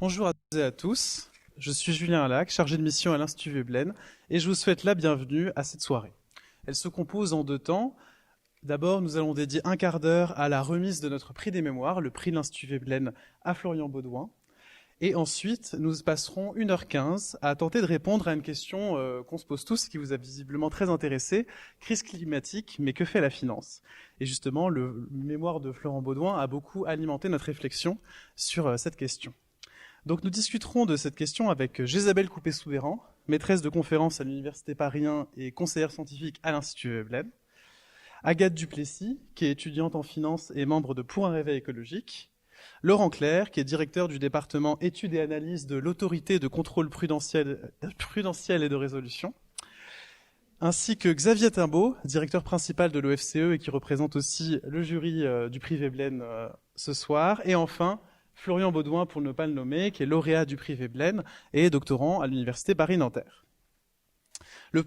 Bonjour à toutes et à tous, je suis Julien Alac, chargé de mission à l'Institut Veblen, et je vous souhaite la bienvenue à cette soirée. Elle se compose en deux temps. D'abord, nous allons dédier un quart d'heure à la remise de notre prix des mémoires, le prix de l'Institut Veblen à Florian Baudouin. Et ensuite, nous passerons 1h15 à tenter de répondre à une question qu'on se pose tous, qui vous a visiblement très intéressé, crise climatique, mais que fait la finance? Et justement, le mémoire de Florian Baudouin a beaucoup alimenté notre réflexion sur cette question. Donc nous discuterons de cette question avec Jésabelle Coupé-Soubeyran, maîtresse de conférences à l'Université Paris 1 et conseillère scientifique à l'Institut Veblen, Agathe Duplessis, qui est étudiante en finance et membre de Pour un réveil écologique, Laurent Clerc, qui est directeur du département études et analyses de l'autorité de contrôle prudentiel et de résolution, ainsi que Xavier Timbaud, directeur principal de l'OFCE et qui représente aussi le jury du prix Veblen ce soir, et enfin Florian Baudouin, pour ne pas le nommer, qui est lauréat du prix Veblen et doctorant à l'Université Paris-Nanterre.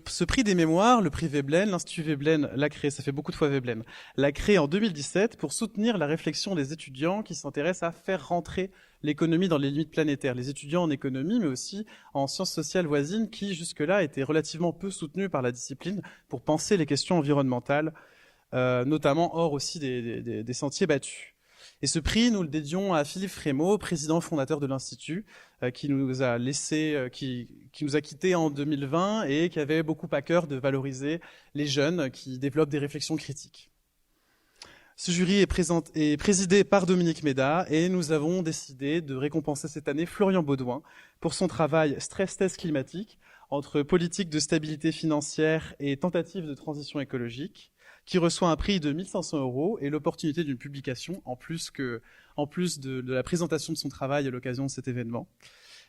Ce prix des mémoires, le prix Veblen, l'Institut Veblen l'a créé, ça fait beaucoup de fois Veblen, l'a créé en 2017 pour soutenir la réflexion des étudiants qui s'intéressent à faire rentrer l'économie dans les limites planétaires. Les étudiants en économie, mais aussi en sciences sociales voisines, qui jusque-là étaient relativement peu soutenus par la discipline pour penser les questions environnementales, notamment hors aussi des sentiers battus. Et ce prix, nous le dédions à Philippe Frémaux, président fondateur de l'Institut, qui nous a quittés en 2020 et qui avait beaucoup à cœur de valoriser les jeunes qui développent des réflexions critiques. Ce jury est présidé par Dominique Méda et nous avons décidé de récompenser cette année Florian Baudouin pour son travail stress test climatique entre politique de stabilité financière et tentative de transition écologique, qui reçoit un prix de 1 500 € et l'opportunité d'une publication en plus de la présentation de son travail à l'occasion de cet événement.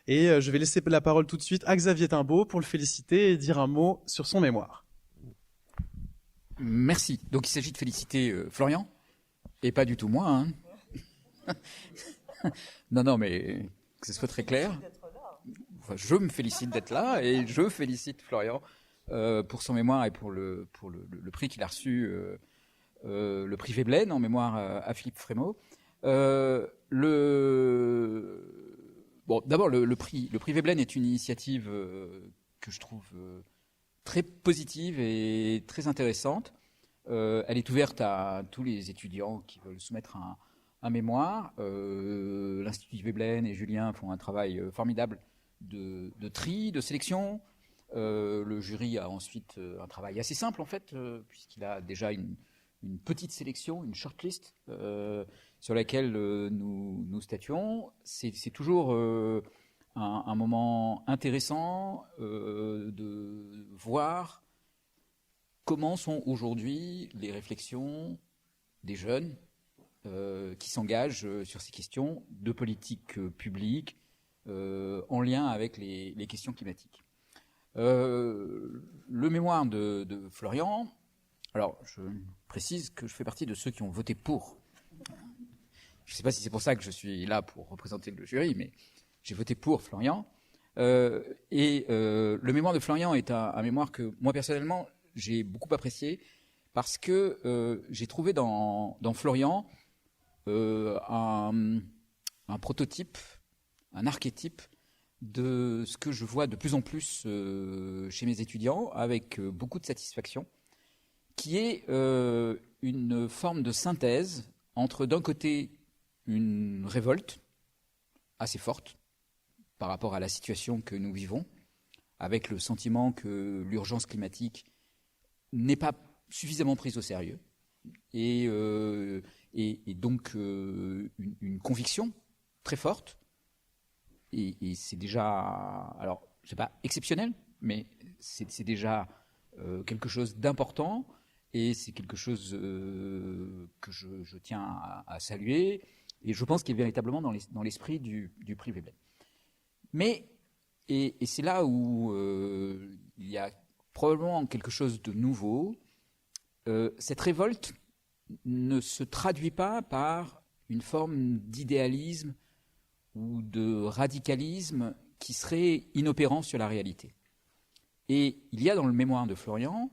Et je vais laisser la parole tout de suite à Xavier Timbaud pour le féliciter et dire un mot sur son mémoire. Merci. Donc il s'agit de féliciter Florian, et pas du tout moi. Hein. Non, mais que ce soit très clair. Enfin, je me félicite d'être là et je félicite Florian pour son mémoire et pour le prix qu'il a reçu, le prix Veblen en mémoire à Philippe Frémaux. Bon, d'abord le prix Veblen est une initiative que je trouve très positive et très intéressante. Elle est ouverte à tous les étudiants qui veulent soumettre un mémoire. L'Institut Veblen et Julien font un travail formidable de tri, de sélection. Le jury a ensuite un travail assez simple en fait, puisqu'il a déjà une petite sélection, une shortlist sur laquelle nous statuons. C'est toujours un moment intéressant de voir comment sont aujourd'hui les réflexions des jeunes qui s'engagent sur ces questions de politique publique en lien avec les questions climatiques. Le mémoire de Florian, alors je précise que je fais partie de ceux qui ont voté pour. Je ne sais pas si c'est pour ça que je suis là pour représenter le jury, mais j'ai voté pour Florian. Le mémoire de Florian est un mémoire que moi personnellement j'ai beaucoup apprécié parce que j'ai trouvé dans Florian un prototype, un archétype de ce que je vois de plus en plus chez mes étudiants, avec beaucoup de satisfaction, qui est une forme de synthèse entre, d'un côté, une révolte assez forte par rapport à la situation que nous vivons, avec le sentiment que l'urgence climatique n'est pas suffisamment prise au sérieux, et donc une conviction très forte. Et c'est déjà, alors c'est pas exceptionnel, mais c'est déjà quelque chose d'important, et c'est quelque chose que je tiens à saluer, et je pense qu'il est véritablement dans l'esprit du prix Veblen. Mais, et c'est là où il y a probablement quelque chose de nouveau, cette révolte ne se traduit pas par une forme d'idéalisme ou de radicalisme qui serait inopérant sur la réalité. Et il y a dans le mémoire de Florian,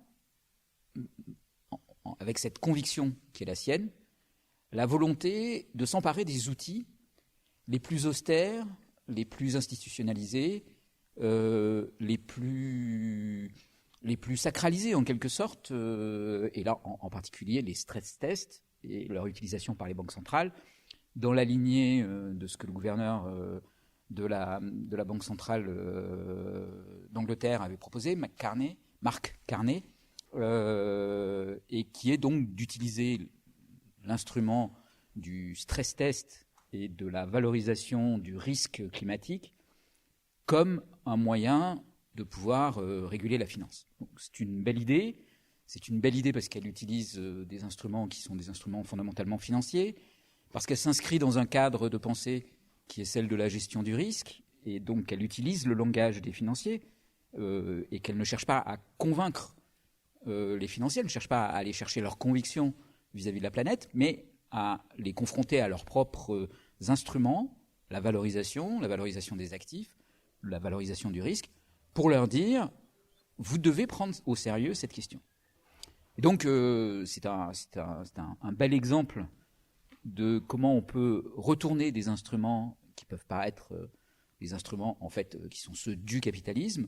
avec cette conviction qui est la sienne, la volonté de s'emparer des outils les plus austères les plus institutionnalisés, les plus sacralisés en quelque sorte, et là en particulier les stress tests et leur utilisation par les banques centrales, dans la lignée de ce que le gouverneur de la Banque centrale d'Angleterre avait proposé, Mark Carney, et qui est donc d'utiliser l'instrument du stress test et de la valorisation du risque climatique comme un moyen de pouvoir réguler la finance. Donc, c'est une belle idée. C'est une belle idée parce qu'elle utilise des instruments qui sont des instruments fondamentalement financiers, parce qu'elle s'inscrit dans un cadre de pensée qui est celle de la gestion du risque, et donc elle utilise le langage des financiers, et qu'elle ne cherche pas à convaincre les financiers, elle ne cherche pas à aller chercher leurs convictions vis-à-vis de la planète, mais à les confronter à leurs propres instruments, la valorisation des actifs, la valorisation du risque, pour leur dire, vous devez prendre au sérieux cette question. Et donc, c'est un bel exemple de comment on peut retourner des instruments qui peuvent paraître des instruments, en fait, qui sont ceux du capitalisme,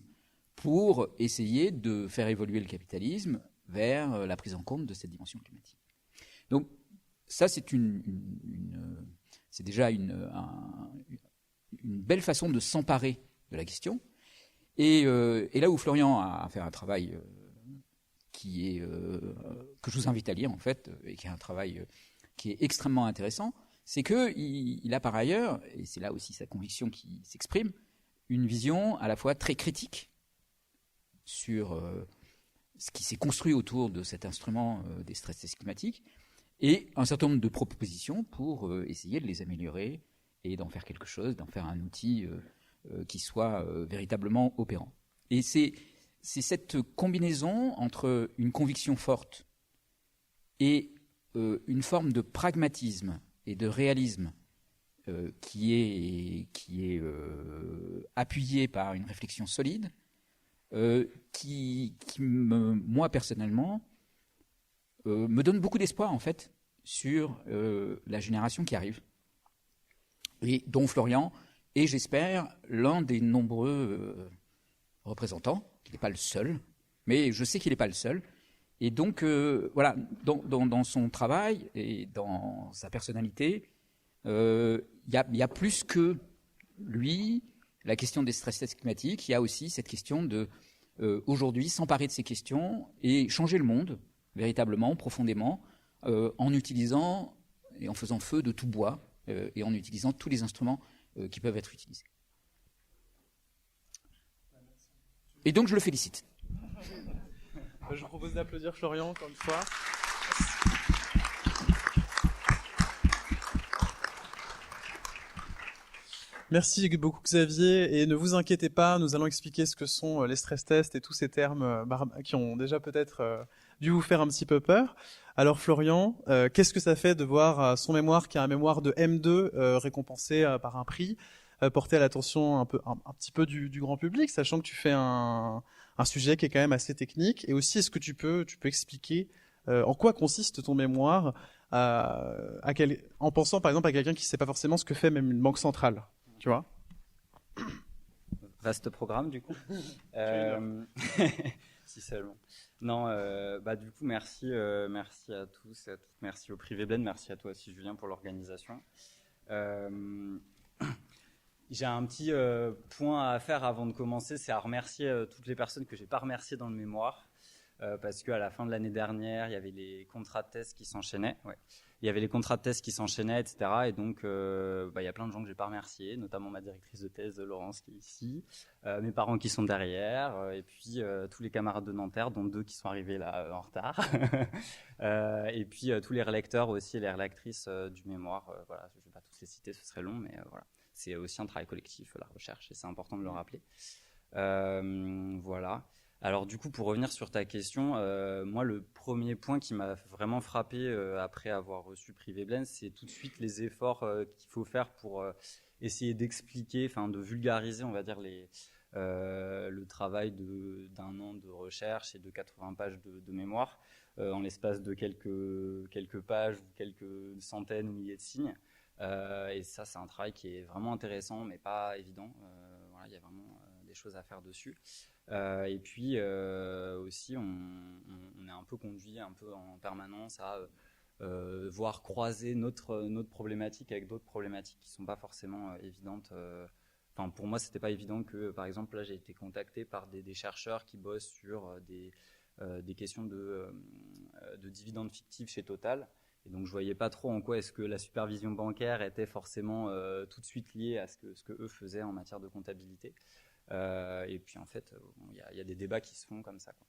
pour essayer de faire évoluer le capitalisme vers la prise en compte de cette dimension climatique. Donc, ça, c'est c'est déjà une belle façon de s'emparer de la question. Et là où Florian a fait un travail que je vous invite à lire, en fait, et qui est un travail qui est extrêmement intéressant, c'est qu'il a par ailleurs, et c'est là aussi sa conviction qui s'exprime, une vision à la fois très critique sur ce qui s'est construit autour de cet instrument des stress tests climatiques, et un certain nombre de propositions pour essayer de les améliorer et d'en faire quelque chose, d'en faire un outil qui soit véritablement opérant. Et c'est cette combinaison entre une conviction forte et une forme de pragmatisme et de réalisme qui est appuyée par une réflexion solide, qui moi personnellement, me donne beaucoup d'espoir en fait sur la génération qui arrive, et dont Florian est, j'espère, l'un des nombreux représentants. Il n'est pas le seul, mais je sais qu'il n'est pas le seul. Et donc, voilà, dans son travail et dans sa personnalité, il y a plus que lui, la question des stress tests climatiques. Il y a aussi cette question de, aujourd'hui, s'emparer de ces questions et changer le monde, véritablement, profondément, en utilisant et en faisant feu de tout bois, et en utilisant tous les instruments qui peuvent être utilisés. Et donc, je le félicite. Je vous propose d'applaudir Florian encore une fois. Merci beaucoup Xavier, et ne vous inquiétez pas, nous allons expliquer ce que sont les stress tests et tous ces termes qui ont déjà peut-être dû vous faire un petit peu peur. Alors Florian, qu'est-ce que ça fait de voir son mémoire, qui est un mémoire de M2, récompensé par un prix, porté à l'attention un petit peu du grand public, sachant que tu fais un sujet qui est quand même assez technique, et aussi est-ce que tu peux expliquer en quoi consiste ton mémoire, en pensant par exemple à quelqu'un qui ne sait pas forcément ce que fait même une banque centrale, tu vois? Vaste programme du coup. Si seulement. Non, du coup merci à tous et à toutes, merci au Privé Blend, merci à toi aussi Julien pour l'organisation. J'ai un petit point à faire avant de commencer, c'est à remercier toutes les personnes que j'ai pas remerciées dans le mémoire, parce qu'à la fin de l'année dernière, il y avait les contrats de thèse qui s'enchaînaient. Ouais. Il y avait les contrats de thèse qui s'enchaînaient, etc. Et donc, il y a plein de gens que j'ai pas remerciés, notamment ma directrice de thèse, Laurence, qui est ici, mes parents qui sont derrière, et puis tous les camarades de Nanterre, dont 2 qui sont arrivés là en retard, et puis tous les relecteurs aussi, et les relectrices du mémoire. Voilà, je vais pas tous les citer, ce serait long, mais voilà. C'est aussi un travail collectif, la recherche, et c'est important de le rappeler. Voilà. Alors du coup, pour revenir sur ta question, moi, le premier point qui m'a vraiment frappé après avoir reçu Privé Blend, c'est tout de suite les efforts qu'il faut faire pour essayer d'expliquer, enfin de vulgariser, on va dire, le travail d'un an de recherche et de 80 pages de mémoire en l'espace de quelques pages ou quelques centaines ou milliers de signes. Et ça, c'est un travail qui est vraiment intéressant, mais pas évident. Voilà, il y a vraiment des choses à faire dessus. Et puis aussi, on est un peu conduit un peu en permanence à voir croiser notre problématique avec d'autres problématiques qui sont pas forcément évidentes. Enfin, pour moi, c'était pas évident que, par exemple, là, j'ai été contacté par des chercheurs qui bossent sur des questions de dividendes fictifs chez Total. Et donc, je voyais pas trop en quoi est-ce que la supervision bancaire était forcément tout de suite liée à ce que eux faisaient en matière de comptabilité. Et puis, en fait, il y a des débats qui se font comme ça, quoi.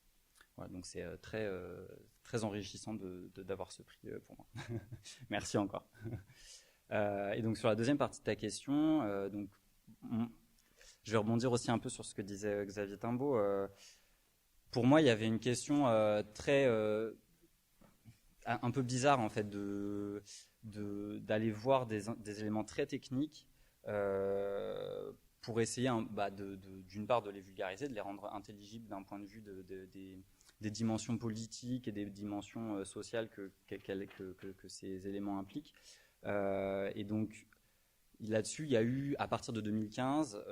Voilà, donc c'est très enrichissant d'avoir ce prix pour moi. Merci encore. Et donc sur la deuxième partie de ta question, je vais rebondir aussi un peu sur ce que disait Xavier Timbaud. Pour moi, il y avait une question un peu bizarre en fait d'aller voir des éléments très techniques pour essayer d'une part de les vulgariser, de les rendre intelligibles d'un point de vue des dimensions politiques et des dimensions sociales que ces éléments impliquent. Et donc, là-dessus, il y a eu, à partir de 2015,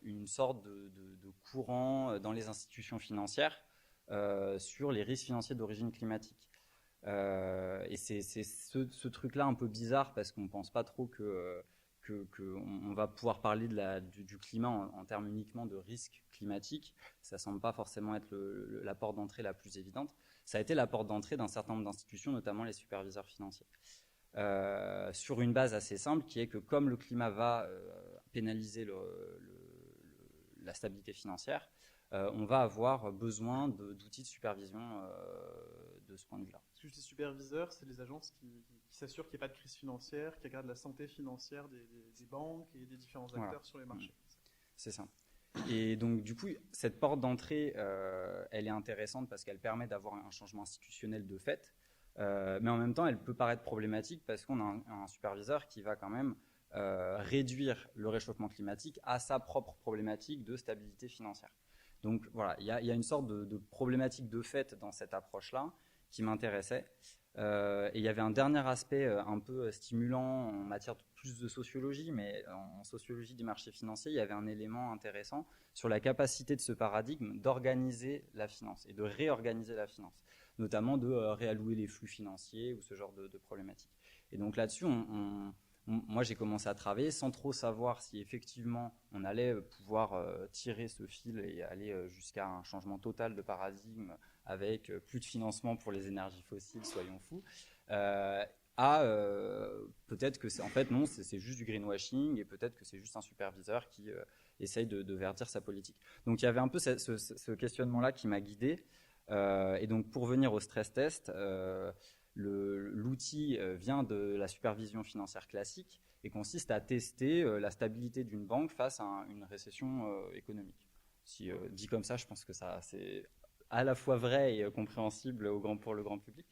une sorte de courant dans les institutions financières sur les risques financiers d'origine climatique. Et c'est ce truc-là un peu bizarre parce qu'on ne pense pas trop qu'on va pouvoir parler du climat en termes uniquement de risque climatique. Ça ne semble pas forcément être la porte d'entrée la plus évidente. Ça a été la porte d'entrée d'un certain nombre d'institutions, notamment les superviseurs financiers. Sur une base assez simple, qui est que comme le climat va pénaliser la stabilité financière, on va avoir besoin d'outils de supervision de ce point de vue-là. Les superviseurs, c'est les agences qui s'assurent qu'il n'y ait pas de crise financière, qui regardent la santé financière des banques et des différents acteurs sur les marchés. C'est ça. Et donc, du coup, cette porte d'entrée, elle est intéressante parce qu'elle permet d'avoir un changement institutionnel de fait, mais en même temps, elle peut paraître problématique parce qu'on a un superviseur qui va quand même réduire le réchauffement climatique à sa propre problématique de stabilité financière. Donc voilà, il y a une sorte de problématique de fait dans cette approche-là qui m'intéressait. Et il y avait un dernier aspect un peu stimulant en matière plus de sociologie, mais en sociologie des marchés financiers, il y avait un élément intéressant sur la capacité de ce paradigme d'organiser la finance et de réorganiser la finance, notamment de réallouer les flux financiers ou ce genre de problématiques. Et donc là-dessus, moi, j'ai commencé à travailler sans trop savoir si effectivement on allait pouvoir tirer ce fil et aller jusqu'à un changement total de paradigme avec plus de financement pour les énergies fossiles, soyons fous, peut-être que en fait non, c'est juste du greenwashing et peut-être que c'est juste un superviseur qui essaye de verdir sa politique. Donc il y avait un peu ce questionnement-là qui m'a guidé. Et donc pour venir au stress test, l'outil vient de la supervision financière classique et consiste à tester la stabilité d'une banque face à une récession économique. Si dit comme ça, je pense que c'est à la fois vrai et compréhensible pour le grand public.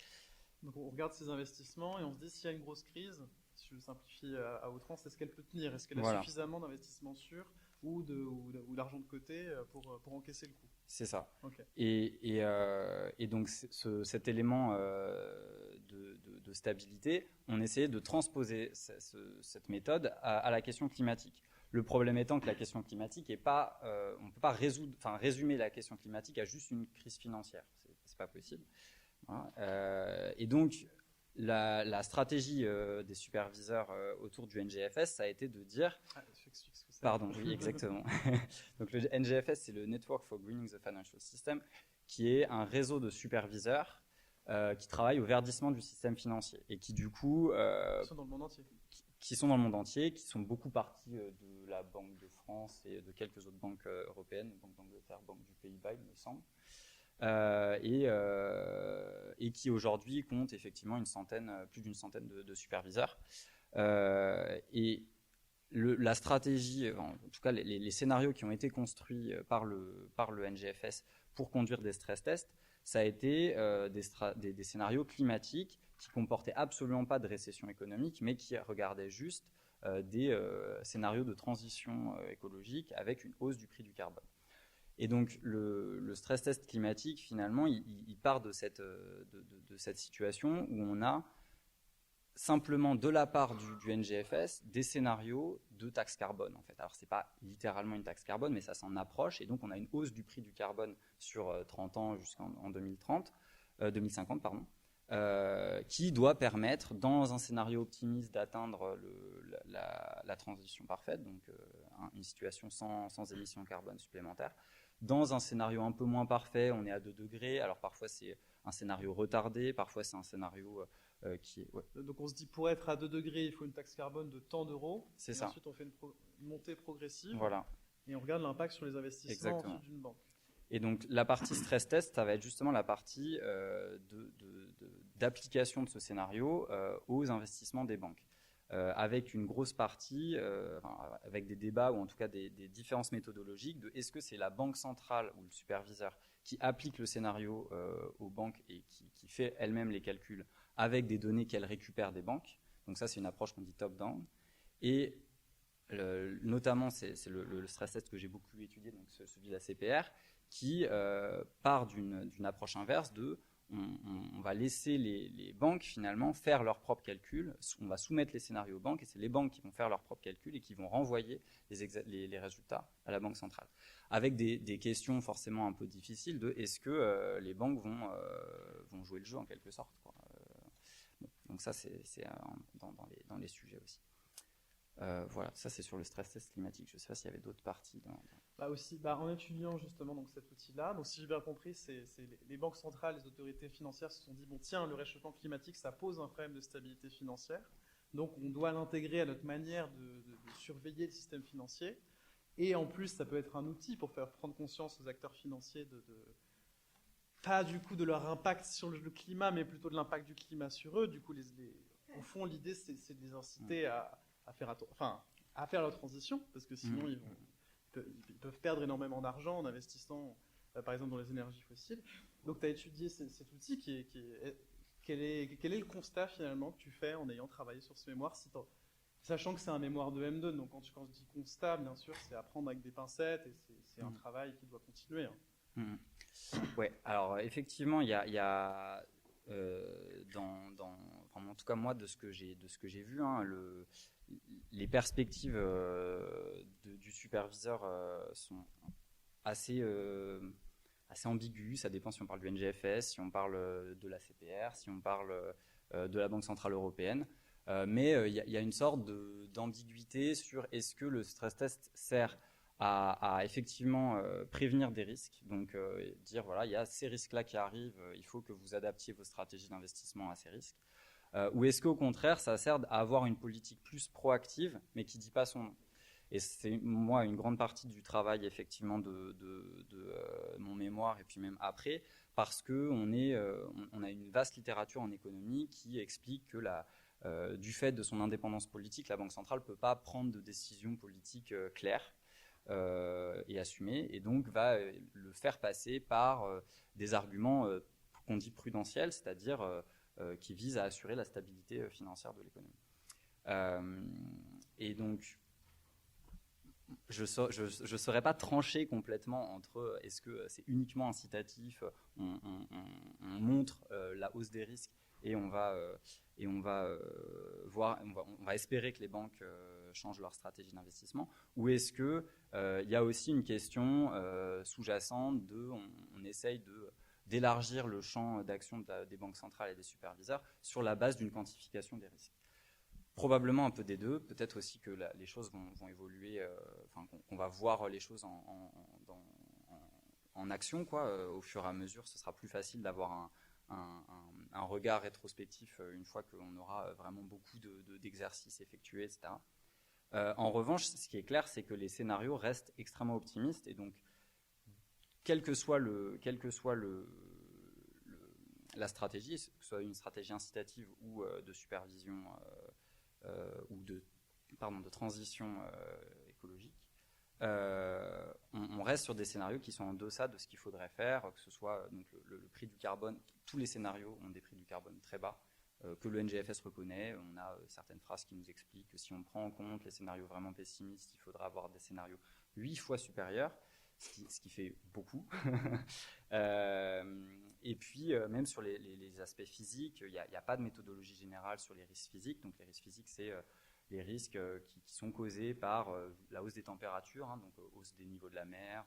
Donc on regarde ses investissements et on se dit s'il y a une grosse crise, si je simplifie à outrance, est-ce qu'elle peut tenir? Est-ce qu'elle a suffisamment d'investissements sûrs ou d'argent de côté pour encaisser le coup? C'est ça. Okay. Et donc cet élément de stabilité, on essayait de transposer cette méthode à la question climatique. Le problème étant que la question climatique est pas, on ne peut pas résumer la question climatique à juste une crise financière. C'est pas possible. Voilà. Et donc la stratégie des superviseurs autour du NGFS, ça a été de dire. Pardon, oui, exactement. Donc le NGFS, c'est le Network for Greening the Financial System, qui est un réseau de superviseurs qui travaillent au verdissement du système financier et qui du coup qui sont dans le monde entier. Qui sont dans le monde entier, qui sont beaucoup partis de la Banque de France et de quelques autres banques européennes, Banque d'Angleterre, Banque du Pays-Bas, il me semble, et qui aujourd'hui comptent effectivement plus d'une centaine de superviseurs. Et la stratégie, en tout cas les scénarios qui ont été construits par le NGFS pour conduire des stress tests, ça a été des scénarios climatiques qui comportaient absolument pas de récession économique, mais qui regardaient juste des scénarios de transition écologique avec une hausse du prix du carbone. Et donc le stress test climatique, finalement, il part de cette situation où on a simplement de la part du NGFS des scénarios de taxe carbone en fait. Alors c'est pas littéralement une taxe carbone, mais ça s'en approche, et donc on a une hausse du prix du carbone sur 30 ans jusqu'en 2050 pardon, qui doit permettre dans un scénario optimiste d'atteindre la transition parfaite, donc une situation sans émissions carbone supplémentaires. Dans un scénario un peu moins parfait, on est à 2 degrés, alors parfois c'est un scénario retardé, parfois c'est un scénario qui est... Ouais. Donc on se dit pour être à 2 degrés, il faut une taxe carbone de tant d'euros. C'est ça. Ensuite on fait une montée progressive. Voilà. Et on regarde l'impact sur les investissements d'une banque. Et donc la partie stress test, ça va être justement la partie d'application de ce scénario aux investissements des banques. Avec une grosse partie, avec des débats ou en tout cas des différences méthodologiques de est-ce que c'est la banque centrale ou le superviseur qui applique le scénario aux banques et qui fait elle-même les calculs avec des données qu'elle récupère des banques. Donc ça, c'est une approche qu'on dit top-down. Et notamment, c'est le stress test que j'ai beaucoup étudié, donc celui de la CPR, qui part d'une approche inverse de on va laisser les banques finalement faire leurs propres calculs, on va soumettre les scénarios aux banques et c'est les banques qui vont faire leurs propres calculs et qui vont renvoyer les résultats à la banque centrale. Avec des questions forcément un peu difficiles de est-ce que les banques vont jouer le jeu en quelque sorte, quoi. Donc ça c'est dans les sujets aussi. Voilà, ça c'est sur le stress test climatique. Je ne sais pas s'il y avait d'autres parties. En étudiant justement donc, cet outil-là, donc si j'ai bien compris, c'est les banques centrales, les autorités financières se sont dit bon tiens, le réchauffement climatique, ça pose un problème de stabilité financière, donc on doit l'intégrer à notre manière de surveiller le système financier. Et en plus, ça peut être un outil pour faire prendre conscience aux acteurs financiers pas du coup de leur impact sur le climat, mais plutôt de l'impact du climat sur eux. Du coup, au fond, l'idée c'est de les inciter à faire leur transition, parce que sinon ils peuvent perdre énormément d'argent en investissant, par exemple, dans les énergies fossiles. Donc tu as étudié cet outil, quel est le constat finalement que tu fais en ayant travaillé sur ce mémoire, sachant que c'est un mémoire de M2, donc quand je dis constat, bien sûr, c'est à prendre avec des pincettes, et c'est un travail qui doit continuer. Ouais, alors effectivement, il y a en tout cas moi de ce que j'ai vu, les perspectives du superviseur sont assez ambiguës. Ça dépend si on parle du NGFS, si on parle de la CPR, si on parle de la Banque Centrale Européenne. Mais il y a une sorte d'ambiguïté sur est-ce que le stress test sert à effectivement prévenir des risques, donc dire voilà, il y a ces risques-là qui arrivent, il faut que vous adaptiez vos stratégies d'investissement à ces risques. Ou est-ce qu'au contraire, ça sert à avoir une politique plus proactive, mais qui ne dit pas son nom? Et c'est, moi, une grande partie du travail, effectivement, de mon mémoire, et puis même après, parce qu'on a une vaste littérature en économie qui explique que du fait de son indépendance politique, la Banque centrale ne peut pas prendre de décisions politiques claires et assumées, et donc va le faire passer par des arguments qu'on dit prudentiels, c'est-à-dire qui vise à assurer la stabilité financière de l'économie. Et donc, je ne saurais pas trancher complètement entre est-ce que c'est uniquement incitatif, on montre la hausse des risques et on va espérer que les banques changent leur stratégie d'investissement, ou est-ce que il y a aussi une question sous-jacente on essaye d'élargir le champ d'action des banques centrales et des superviseurs sur la base d'une quantification des risques. Probablement un peu des deux, peut-être aussi que les choses vont évoluer, qu'on va voir les choses en action, quoi. Au fur et à mesure, ce sera plus facile d'avoir un regard rétrospectif une fois qu'on aura vraiment beaucoup d'exercices effectués, etc. En revanche, ce qui est clair, c'est que les scénarios restent extrêmement optimistes, et donc quelle que soit la stratégie, que ce soit une stratégie incitative ou de supervision ou de transition écologique, on reste sur des scénarios qui sont en deçà de ce qu'il faudrait faire, que ce soit donc, le prix du carbone. Tous les scénarios ont des prix du carbone très bas, que le NGFS reconnaît. On a certaines phrases qui nous expliquent que si on prend en compte les scénarios vraiment pessimistes, il faudra avoir des scénarios 8 fois supérieurs. ce qui fait beaucoup. Et puis, même sur les aspects physiques, il n'y a pas de méthodologie générale sur les risques physiques. Donc, les risques physiques, c'est les risques qui sont causés par la hausse des températures, hein, donc hausse des niveaux de la mer,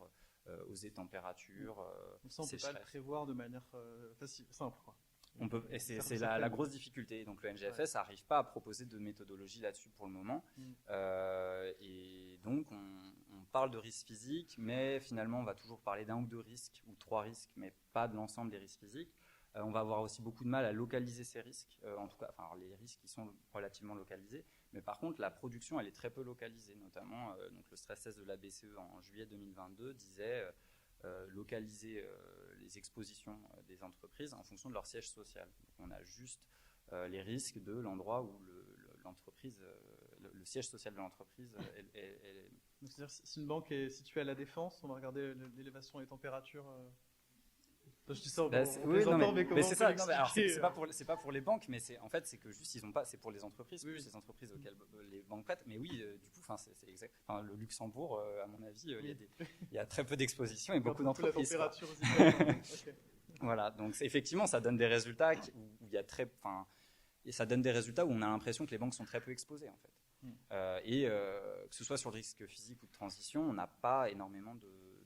hausse des températures. Donc ça, on ne peut pas le prévoir de manière simple, quoi. Et c'est la grosse difficulté. Donc le NGFS n'arrive pas à proposer de méthodologie là-dessus pour le moment. Et donc on parle de risques physiques, mais finalement on va toujours parler d'un ou deux risques, ou 3 risques, mais pas de l'ensemble des risques physiques. On va avoir aussi beaucoup de mal à localiser ces risques, en tout cas les risques qui sont relativement localisés. Mais par contre, la production, elle est très peu localisée, notamment donc le stress test de la BCE en juillet 2022 disait localiser les expositions des entreprises en fonction de leur siège social. Donc on a juste les risques de l'endroit où l'entreprise, le siège social de l'entreprise est. Donc, c'est-à-dire, si une banque est située à La Défense, on va regarder l'élévation des températures. Je dis ça mais c'est ça. Alors c'est pas pour les banques, mais c'est que juste ils ont pas. C'est pour les entreprises, plus les entreprises auxquelles les banques prêtent. Mais oui, du coup, c'est exact. Le Luxembourg, à mon avis, il y a très peu d'exposition et beaucoup d'entreprises. La température aussi. Okay. Voilà. Donc effectivement, ça donne des résultats où il y a et ça donne des résultats où on a l'impression que les banques sont très peu exposées en fait. Que ce soit sur le risque physique ou de transition, on n'a pas énormément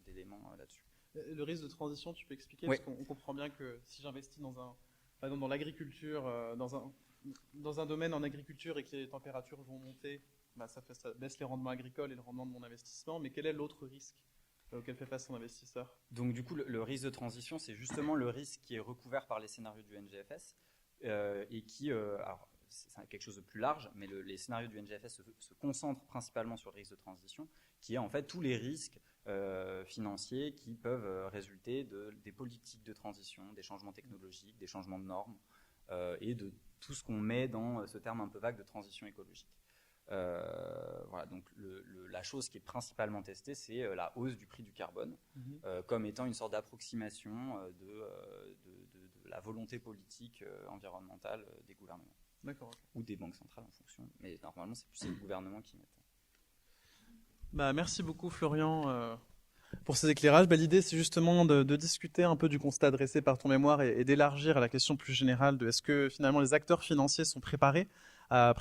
d'éléments là-dessus. Le risque de transition, tu peux expliquer, oui. Parce qu'on comprend bien que si j'investis par exemple dans l'agriculture, dans un domaine en agriculture et que les températures vont monter, ça baisse les rendements agricoles et le rendement de mon investissement. Mais quel est l'autre risque auquel fait face son investisseur? Donc du coup, le risque de transition, c'est justement le risque qui est recouvert par les scénarios du NGFS et qui, alors c'est quelque chose de plus large, mais les scénarios du NGFS se concentrent principalement sur le risque de transition, qui est en fait tous les risques financiers qui peuvent résulter des politiques de transition, des changements technologiques, des changements de normes et de tout ce qu'on met dans ce terme un peu vague de transition écologique. Voilà, donc la chose qui est principalement testée, c'est la hausse du prix du carbone, comme étant une sorte d'approximation de la volonté politique environnementale des gouvernements. D'accord. Ou des banques centrales en fonction, mais normalement c'est plus les gouvernements qui mettent. Merci beaucoup Florian pour ces éclairages. L'idée c'est justement de discuter un peu du constat dressé par ton mémoire et d'élargir à la question plus générale de est-ce que finalement les acteurs financiers sont préparés à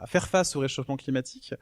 faire face au réchauffement climatique.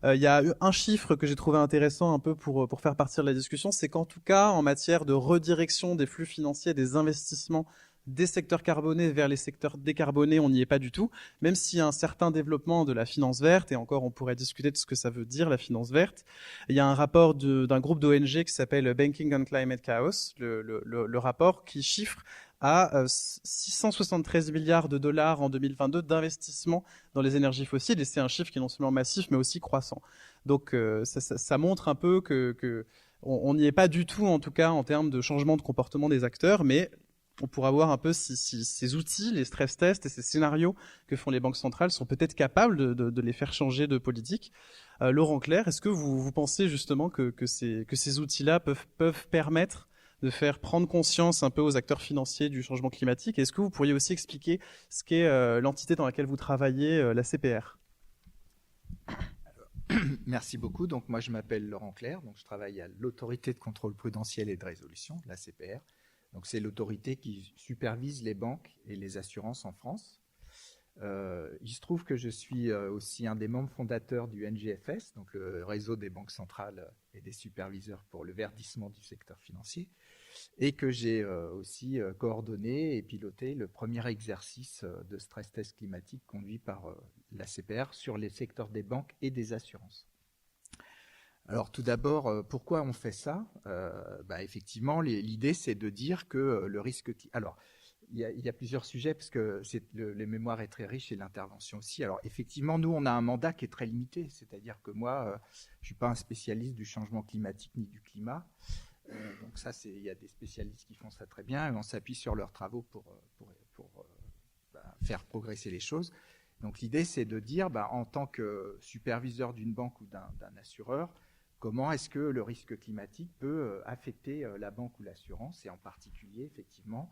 Il y a eu un chiffre que j'ai trouvé intéressant un peu pour faire partir de la discussion, c'est qu'en tout cas en matière de redirection des flux financiers, des investissements des secteurs carbonés vers les secteurs décarbonés, on n'y est pas du tout, même s'il y a un certain développement de la finance verte, et encore on pourrait discuter de ce que ça veut dire la finance verte. Il y a un rapport d'un groupe d'ONG qui s'appelle Banking on Climate Chaos, le rapport qui chiffre à 673 milliards de dollars en 2022 d'investissement dans les énergies fossiles, et c'est un chiffre qui est non seulement massif mais aussi croissant. Donc ça montre un peu que on n'y est pas du tout, en tout cas en termes de changement de comportement des acteurs, mais on pourra voir un peu si ces outils, les stress tests et ces scénarios que font les banques centrales sont peut-être capables de les faire changer de politique. Laurent Clerc, est-ce que vous pensez justement que ces outils-là peuvent permettre de faire prendre conscience un peu aux acteurs financiers du changement climatique? Est-ce que vous pourriez aussi expliquer ce qu'est l'entité dans laquelle vous travaillez, la CPR? Merci beaucoup. Donc moi je m'appelle Laurent Clerc, donc je travaille à l'autorité de contrôle prudentiel et de résolution, la CPR. Donc c'est l'autorité qui supervise les banques et les assurances en France. Il se trouve que je suis aussi un des membres fondateurs du NGFS, donc le réseau des banques centrales et des superviseurs pour le verdissement du secteur financier, et que j'ai aussi coordonné et piloté le premier exercice de stress test climatique conduit par la CPR sur les secteurs des banques et des assurances. Alors tout d'abord, pourquoi on fait ça? Effectivement, l'idée c'est de dire que le risque... Alors, il y a plusieurs sujets parce que le mémoire est très riche et l'intervention aussi. Alors effectivement, nous on a un mandat qui est très limité, c'est-à-dire que moi, je suis pas un spécialiste du changement climatique ni du climat. Donc ça, il y a des spécialistes qui font ça très bien et on s'appuie sur leurs travaux pour faire progresser les choses. Donc l'idée c'est de dire, en tant que superviseur d'une banque ou d'un assureur, comment est-ce que le risque climatique peut affecter la banque ou l'assurance, et en particulier, effectivement,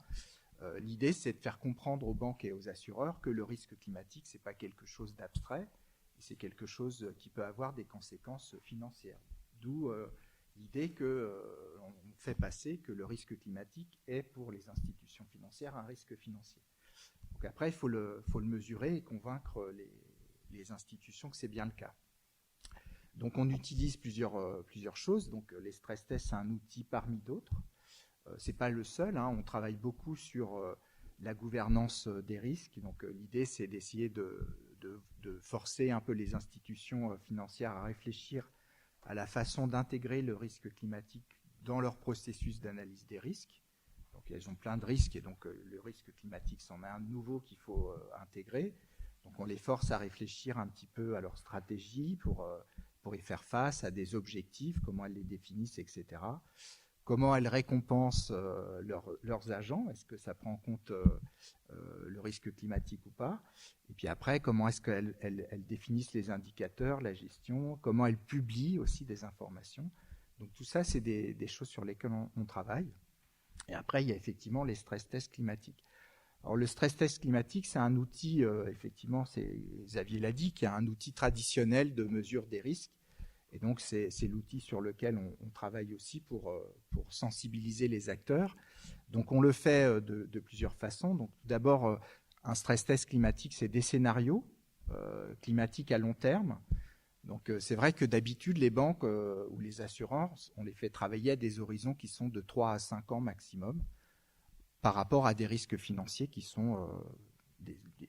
l'idée, c'est de faire comprendre aux banques et aux assureurs que le risque climatique, ce n'est pas quelque chose d'abstrait, c'est quelque chose qui peut avoir des conséquences financières. D'où l'idée qu'on fait passer que le risque climatique est pour les institutions financières un risque financier. Donc après, il faut le mesurer et convaincre les institutions que c'est bien le cas. Donc on utilise plusieurs choses. Donc les stress tests, c'est un outil parmi d'autres. C'est pas le seul. On travaille beaucoup sur la gouvernance des risques. Donc l'idée, c'est d'essayer de forcer un peu les institutions financières à réfléchir à la façon d'intégrer le risque climatique dans leur processus d'analyse des risques. Donc elles ont plein de risques et donc le risque climatique, c'en est un nouveau qu'il faut intégrer. Donc on les force à réfléchir un petit peu à leur stratégie pour y faire face, à des objectifs, comment elles les définissent, etc. Comment elles récompensent leurs agents, est-ce que ça prend en compte le risque climatique ou pas? Et puis après, comment est-ce qu'elles définissent les indicateurs, la gestion, comment elles publient aussi des informations. Donc tout ça, c'est des choses sur lesquelles on travaille. Et après, il y a effectivement les stress tests climatiques. Alors le stress test climatique, c'est un outil, effectivement, Xavier l'a dit, qui est un outil traditionnel de mesure des risques. Et donc c'est l'outil sur lequel on travaille aussi pour sensibiliser les acteurs. Donc on le fait de plusieurs façons. Donc tout d'abord, un stress test climatique, c'est des scénarios climatiques à long terme. Donc c'est vrai que d'habitude, les banques ou les assurances, on les fait travailler à des horizons qui sont de 3 à 5 ans maximum par rapport à des risques financiers qui sont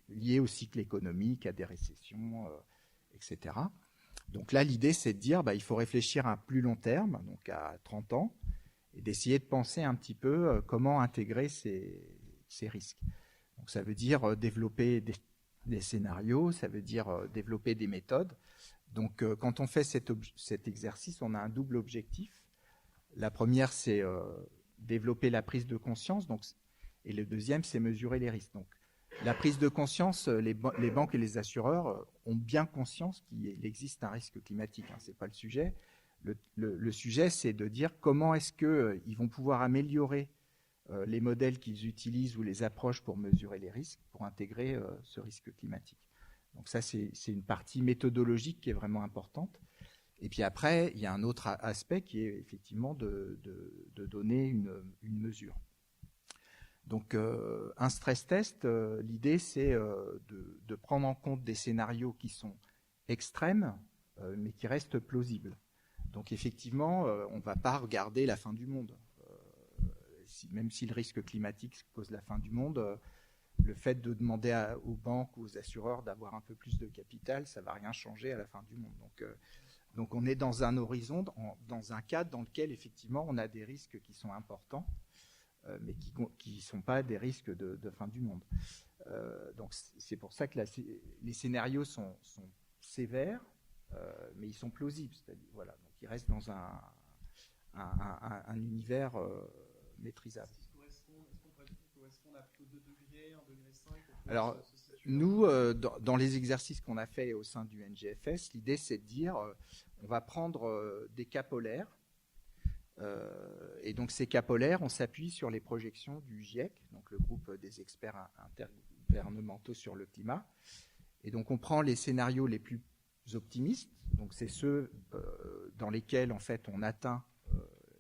liés au cycle économique, à des récessions, etc. Donc là, l'idée, c'est de dire il faut réfléchir à un plus long terme, donc à 30 ans, et d'essayer de penser un petit peu comment intégrer ces risques. Donc ça veut dire développer des scénarios, ça veut dire développer des méthodes. Donc quand on fait cet exercice, on a un double objectif. La première, c'est développer la prise de conscience, et le deuxième, c'est mesurer les risques. Donc la prise de conscience, les banques et les assureurs ont bien conscience qu'il existe un risque climatique. Ce n'est pas le sujet. Le sujet, c'est de dire comment est-ce qu'ils vont pouvoir améliorer les modèles qu'ils utilisent ou les approches pour mesurer les risques, pour intégrer ce risque climatique. Donc ça, c'est une partie méthodologique qui est vraiment importante. Et puis après, il y a un autre aspect qui est effectivement de donner une mesure. Donc un stress test, l'idée c'est de prendre en compte des scénarios qui sont extrêmes, mais qui restent plausibles. Donc effectivement, on ne va pas regarder la fin du monde. Même si le risque climatique cause la fin du monde, le fait de demander aux banques ou aux assureurs d'avoir un peu plus de capital, ça ne va rien changer à la fin du monde. Donc on est dans un horizon, dans un cadre dans lequel effectivement on a des risques qui sont importants, mais qui ne sont pas des risques de fin du monde. Donc c'est pour ça que les scénarios sont sévères, mais ils sont plausibles. C'est-à-dire, voilà, donc ils restent dans un univers maîtrisable. Est-ce qu'on pourrait dire qu'ils correspondent à plutôt 2 degrés, 1,5 degré? Alors, nous, dans les exercices qu'on a fait au sein du NGFS, l'idée c'est de dire on va prendre des cas polaires. Et donc ces cas polaires, on s'appuie sur les projections du GIEC, donc le groupe des experts intergouvernementaux sur le climat. Et donc on prend les scénarios les plus optimistes, donc c'est ceux dans lesquels en fait on atteint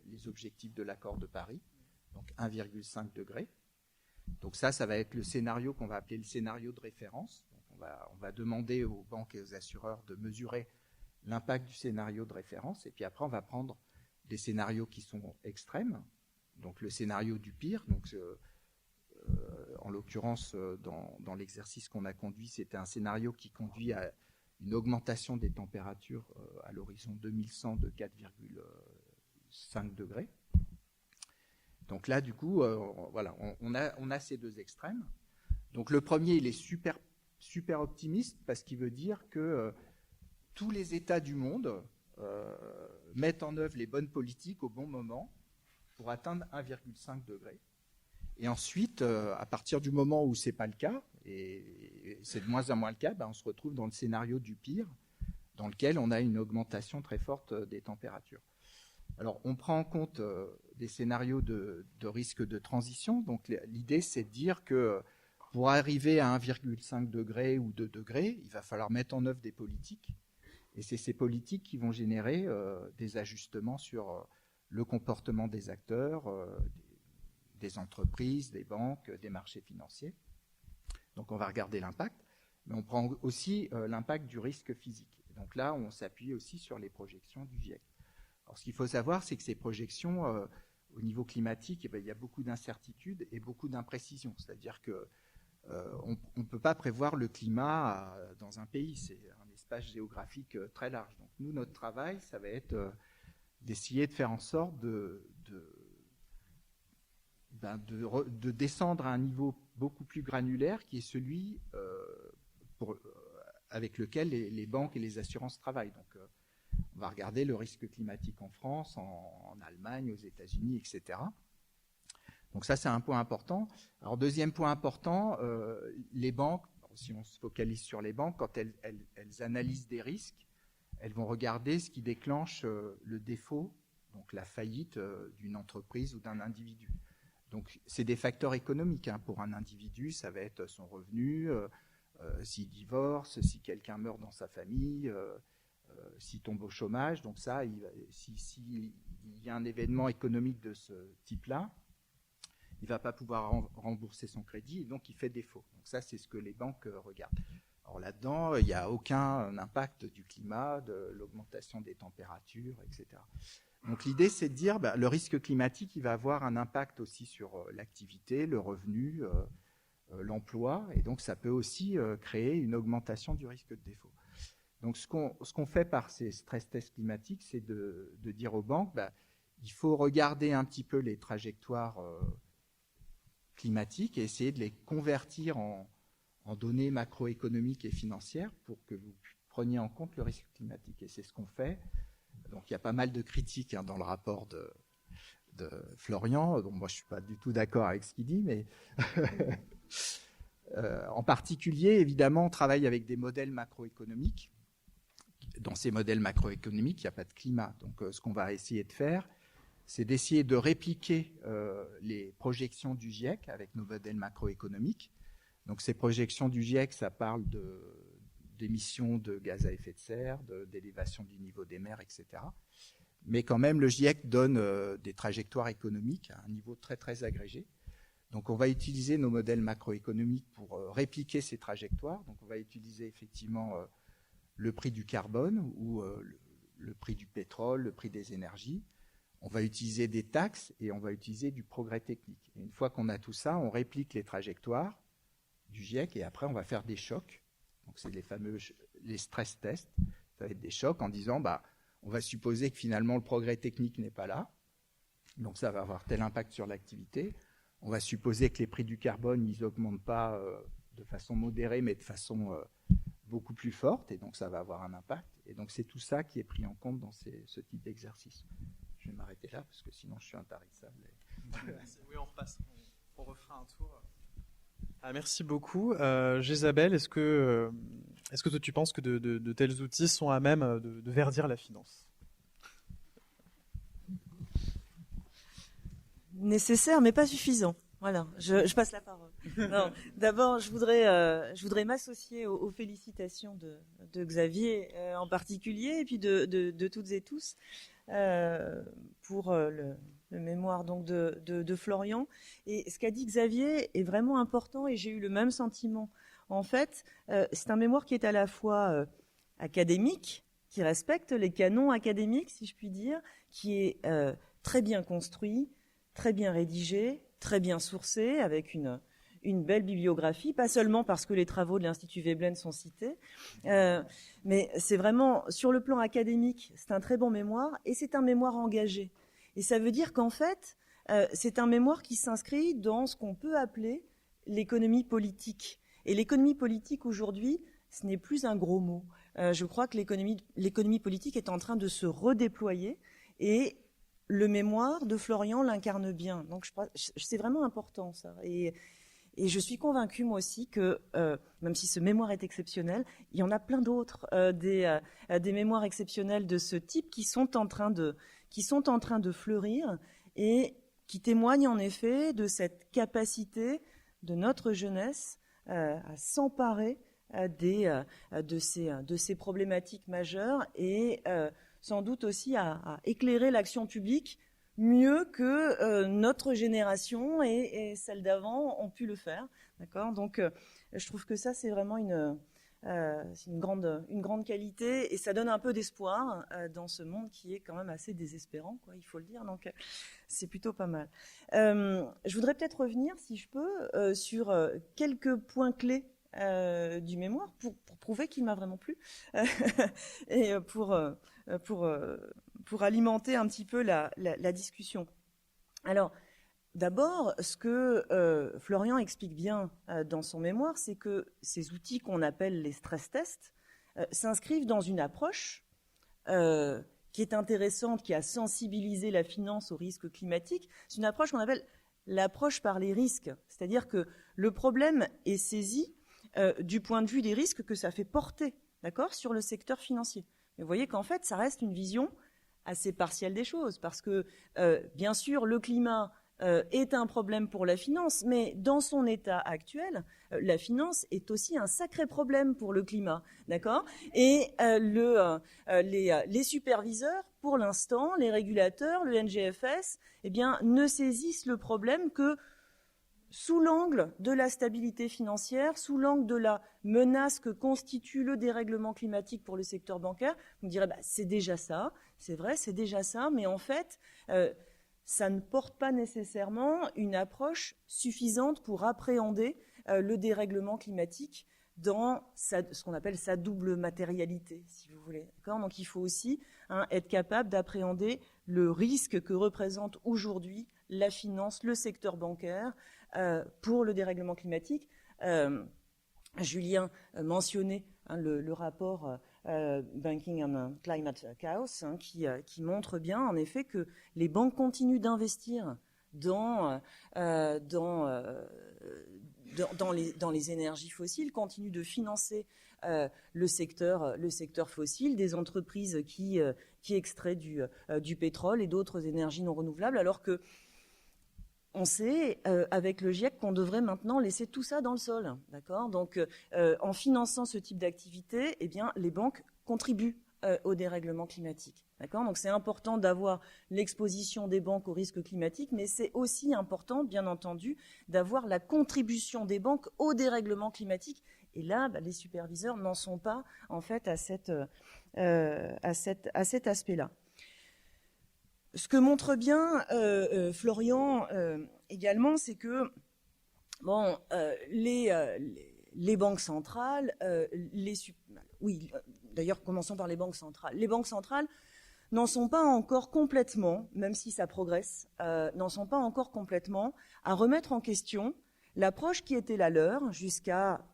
les objectifs de l'accord de Paris, donc 1,5 degré. Donc ça va être le scénario qu'on va appeler le scénario de référence. Donc on va demander aux banques et aux assureurs de mesurer l'impact du scénario de référence, et puis après on va prendre des scénarios qui sont extrêmes, donc le scénario du pire. Donc, en l'occurrence, dans l'exercice qu'on a conduit, c'était un scénario qui conduit à une augmentation des températures à l'horizon 2100 de 4,5 degrés. Donc là, du coup, voilà, on a ces deux extrêmes. Donc le premier, il est super, super optimiste parce qu'il veut dire que tous les États du monde mettent en œuvre les bonnes politiques au bon moment pour atteindre 1,5 degré. Et ensuite, à partir du moment où ce n'est pas le cas, et c'est de moins en moins le cas, on se retrouve dans le scénario du pire, dans lequel on a une augmentation très forte des températures. Alors, on prend en compte des scénarios de risque de transition. Donc, l'idée, c'est de dire que pour arriver à 1,5 degré ou 2 degrés, il va falloir mettre en œuvre des politiques. Et c'est ces politiques qui vont générer des ajustements sur le comportement des acteurs, des entreprises, des banques, des marchés financiers. Donc on va regarder l'impact, mais on prend aussi l'impact du risque physique. Donc là, on s'appuie aussi sur les projections du GIEC. Alors ce qu'il faut savoir, c'est que ces projections, au niveau climatique, il y a beaucoup d'incertitudes et beaucoup d'imprécisions. C'est-à-dire que on ne peut pas prévoir le climat dans un pays. C'est un espace géographique très large. Donc nous, notre travail, ça va être d'essayer de faire en sorte de descendre à un niveau beaucoup plus granulaire, qui est celui avec lequel les banques et les assurances travaillent. Donc on va regarder le risque climatique en France, en Allemagne, aux États-Unis, etc. Donc ça, c'est un point important. Alors deuxième point important, les banques, si on se focalise sur les banques, quand elles analysent des risques, elles vont regarder ce qui déclenche le défaut, donc la faillite d'une entreprise ou d'un individu. Donc c'est des facteurs économiques. Pour un individu, ça va être son revenu, s'il divorce, si quelqu'un meurt dans sa famille, s'il tombe au chômage. Donc ça, s'il y a un événement économique de ce type-là, il ne va pas pouvoir rembourser son crédit et donc il fait défaut. Donc ça, c'est ce que les banques regardent. Alors là-dedans, il n'y a aucun impact du climat, de l'augmentation des températures, etc. Donc l'idée, c'est de dire le risque climatique, il va avoir un impact aussi sur l'activité, le revenu, l'emploi, et donc ça peut aussi créer une augmentation du risque de défaut. Donc ce qu'on fait par ces stress tests climatiques, c'est de dire aux banques, il faut regarder un petit peu les trajectoires climatiques et essayer de les convertir en données macroéconomiques et financières pour que vous preniez en compte le risque climatique. Et c'est ce qu'on fait. Donc il y a pas mal de critiques dans le rapport de Florian. Donc moi je suis pas du tout d'accord avec ce qu'il dit, mais en particulier, évidemment, on travaille avec des modèles macroéconomiques. Dans ces modèles macroéconomiques, il n'y a pas de climat. Donc ce qu'on va essayer de faire, c'est d'essayer de répliquer les projections du GIEC avec nos modèles macroéconomiques. Donc ces projections du GIEC, ça parle d'émissions de gaz à effet de serre, d'élévation du niveau des mers, etc. Mais quand même, le GIEC donne des trajectoires économiques à un niveau très, très agrégé. Donc on va utiliser nos modèles macroéconomiques pour répliquer ces trajectoires. Donc on va utiliser effectivement le prix du carbone ou le prix du pétrole, le prix des énergies. On va utiliser des taxes et on va utiliser du progrès technique. Et une fois qu'on a tout ça, on réplique les trajectoires du GIEC et après on va faire des chocs. Donc c'est les stress tests. Ça va être des chocs en disant on va supposer que finalement le progrès technique n'est pas là. Donc ça va avoir tel impact sur l'activité. On va supposer que les prix du carbone, ils n'augmentent pas de façon modérée, mais de façon beaucoup plus forte. Et donc ça va avoir un impact. Et donc c'est tout ça qui est pris en compte dans ce type d'exercice. Je vais m'arrêter là parce que sinon je suis intarissable. Oui, on repasse. On refera un tour. Merci beaucoup. Isabelle, est-ce que toi tu penses que de tels outils sont à même de verdir la finance ? Nécessaire, mais pas suffisant. Voilà, je passe la parole. Non, d'abord, je voudrais m'associer aux félicitations de Xavier en particulier, et puis de toutes et tous pour le mémoire donc de Florian. Et ce qu'a dit Xavier est vraiment important, et j'ai eu le même sentiment. En fait, c'est un mémoire qui est à la fois académique, qui respecte les canons académiques, si je puis dire, qui est très bien construit, très bien rédigé, très bien sourcé, avec une belle bibliographie, pas seulement parce que les travaux de l'Institut Veblen sont cités, mais c'est vraiment, sur le plan académique, c'est un très bon mémoire, et c'est un mémoire engagé. Et ça veut dire qu'en fait, c'est un mémoire qui s'inscrit dans ce qu'on peut appeler l'économie politique. Et l'économie politique, aujourd'hui, ce n'est plus un gros mot. Je crois que l'économie politique est en train de se redéployer, et le mémoire de Florian l'incarne bien. Donc c'est vraiment important, ça. Et je suis convaincue, moi aussi, que même si ce mémoire est exceptionnel, il y en a plein d'autres, des mémoires exceptionnels de ce type qui sont en train de fleurir et qui témoignent en effet de cette capacité de notre jeunesse à s'emparer de ces problématiques majeures et sans doute aussi à éclairer l'action publique mieux que notre génération et celle d'avant ont pu le faire. D'accord ? Donc, je trouve que ça, c'est vraiment c'est une grande qualité et ça donne un peu d'espoir dans ce monde qui est quand même assez désespérant, quoi, il faut le dire. Donc, c'est plutôt pas mal. Je voudrais peut-être revenir, si je peux, sur quelques points clés du mémoire pour prouver qu'il m'a vraiment plu et pour alimenter un petit peu la discussion. Alors, d'abord, ce que Florian explique bien dans son mémoire, c'est que ces outils qu'on appelle les stress tests s'inscrivent dans une approche qui est intéressante, qui a sensibilisé la finance aux risques climatiques. C'est une approche qu'on appelle l'approche par les risques, c'est-à-dire que le problème est saisi du point de vue des risques que ça fait porter, d'accord, sur le secteur financier. Mais vous voyez qu'en fait, ça reste une vision assez partielle des choses, parce que, bien sûr, le climat est un problème pour la finance, mais dans son état actuel, la finance est aussi un sacré problème pour le climat, d'accord ? Et les superviseurs, pour l'instant, les régulateurs, le NGFS, eh bien, ne saisissent le problème que sous l'angle de la stabilité financière, sous l'angle de la menace que constitue le dérèglement climatique pour le secteur bancaire. Vous me direz, c'est déjà ça, c'est vrai, c'est déjà ça, mais en fait, ça ne porte pas nécessairement une approche suffisante pour appréhender le dérèglement climatique dans ce qu'on appelle sa double matérialité, si vous voulez. D'accord ? Donc il faut aussi être capable d'appréhender le risque que représente aujourd'hui la finance, le secteur bancaire, pour le dérèglement climatique. Julien mentionnait le rapport Banking and Climate Chaos qui montre bien en effet que les banques continuent d'investir dans les énergies fossiles, continuent de financer le secteur fossile, des entreprises qui extraient du pétrole et d'autres énergies non renouvelables, alors que on sait, avec le GIEC, qu'on devrait maintenant laisser tout ça dans le sol, d'accord ? Donc, en finançant ce type d'activité, eh bien, les banques contribuent au dérèglement climatique, d'accord ? Donc, c'est important d'avoir l'exposition des banques au risque climatique, mais c'est aussi important, bien entendu, d'avoir la contribution des banques au dérèglement climatique. Et là, les superviseurs n'en sont pas, en fait, à cet aspect-là. Ce que montre bien Florian également, c'est que les banques centrales, d'ailleurs commençons par les banques centrales. Les banques centrales n'en sont pas encore complètement, même si ça progresse, n'en sont pas encore complètement à remettre en question l'approche qui était la leur jusqu'à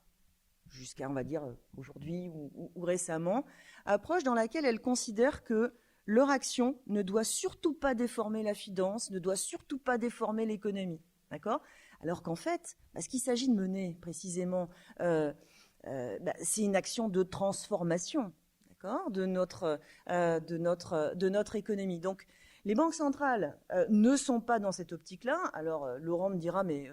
on va dire aujourd'hui ou récemment, approche dans laquelle elles considèrent que leur action ne doit surtout pas déformer la finance, ne doit surtout pas déformer l'économie, d'accord ? Alors qu'en fait, ce qu'il s'agit de mener précisément, c'est une action de transformation, d'accord, de notre économie. Donc, les banques centrales ne sont pas dans cette optique-là. Alors, Laurent me dira, mais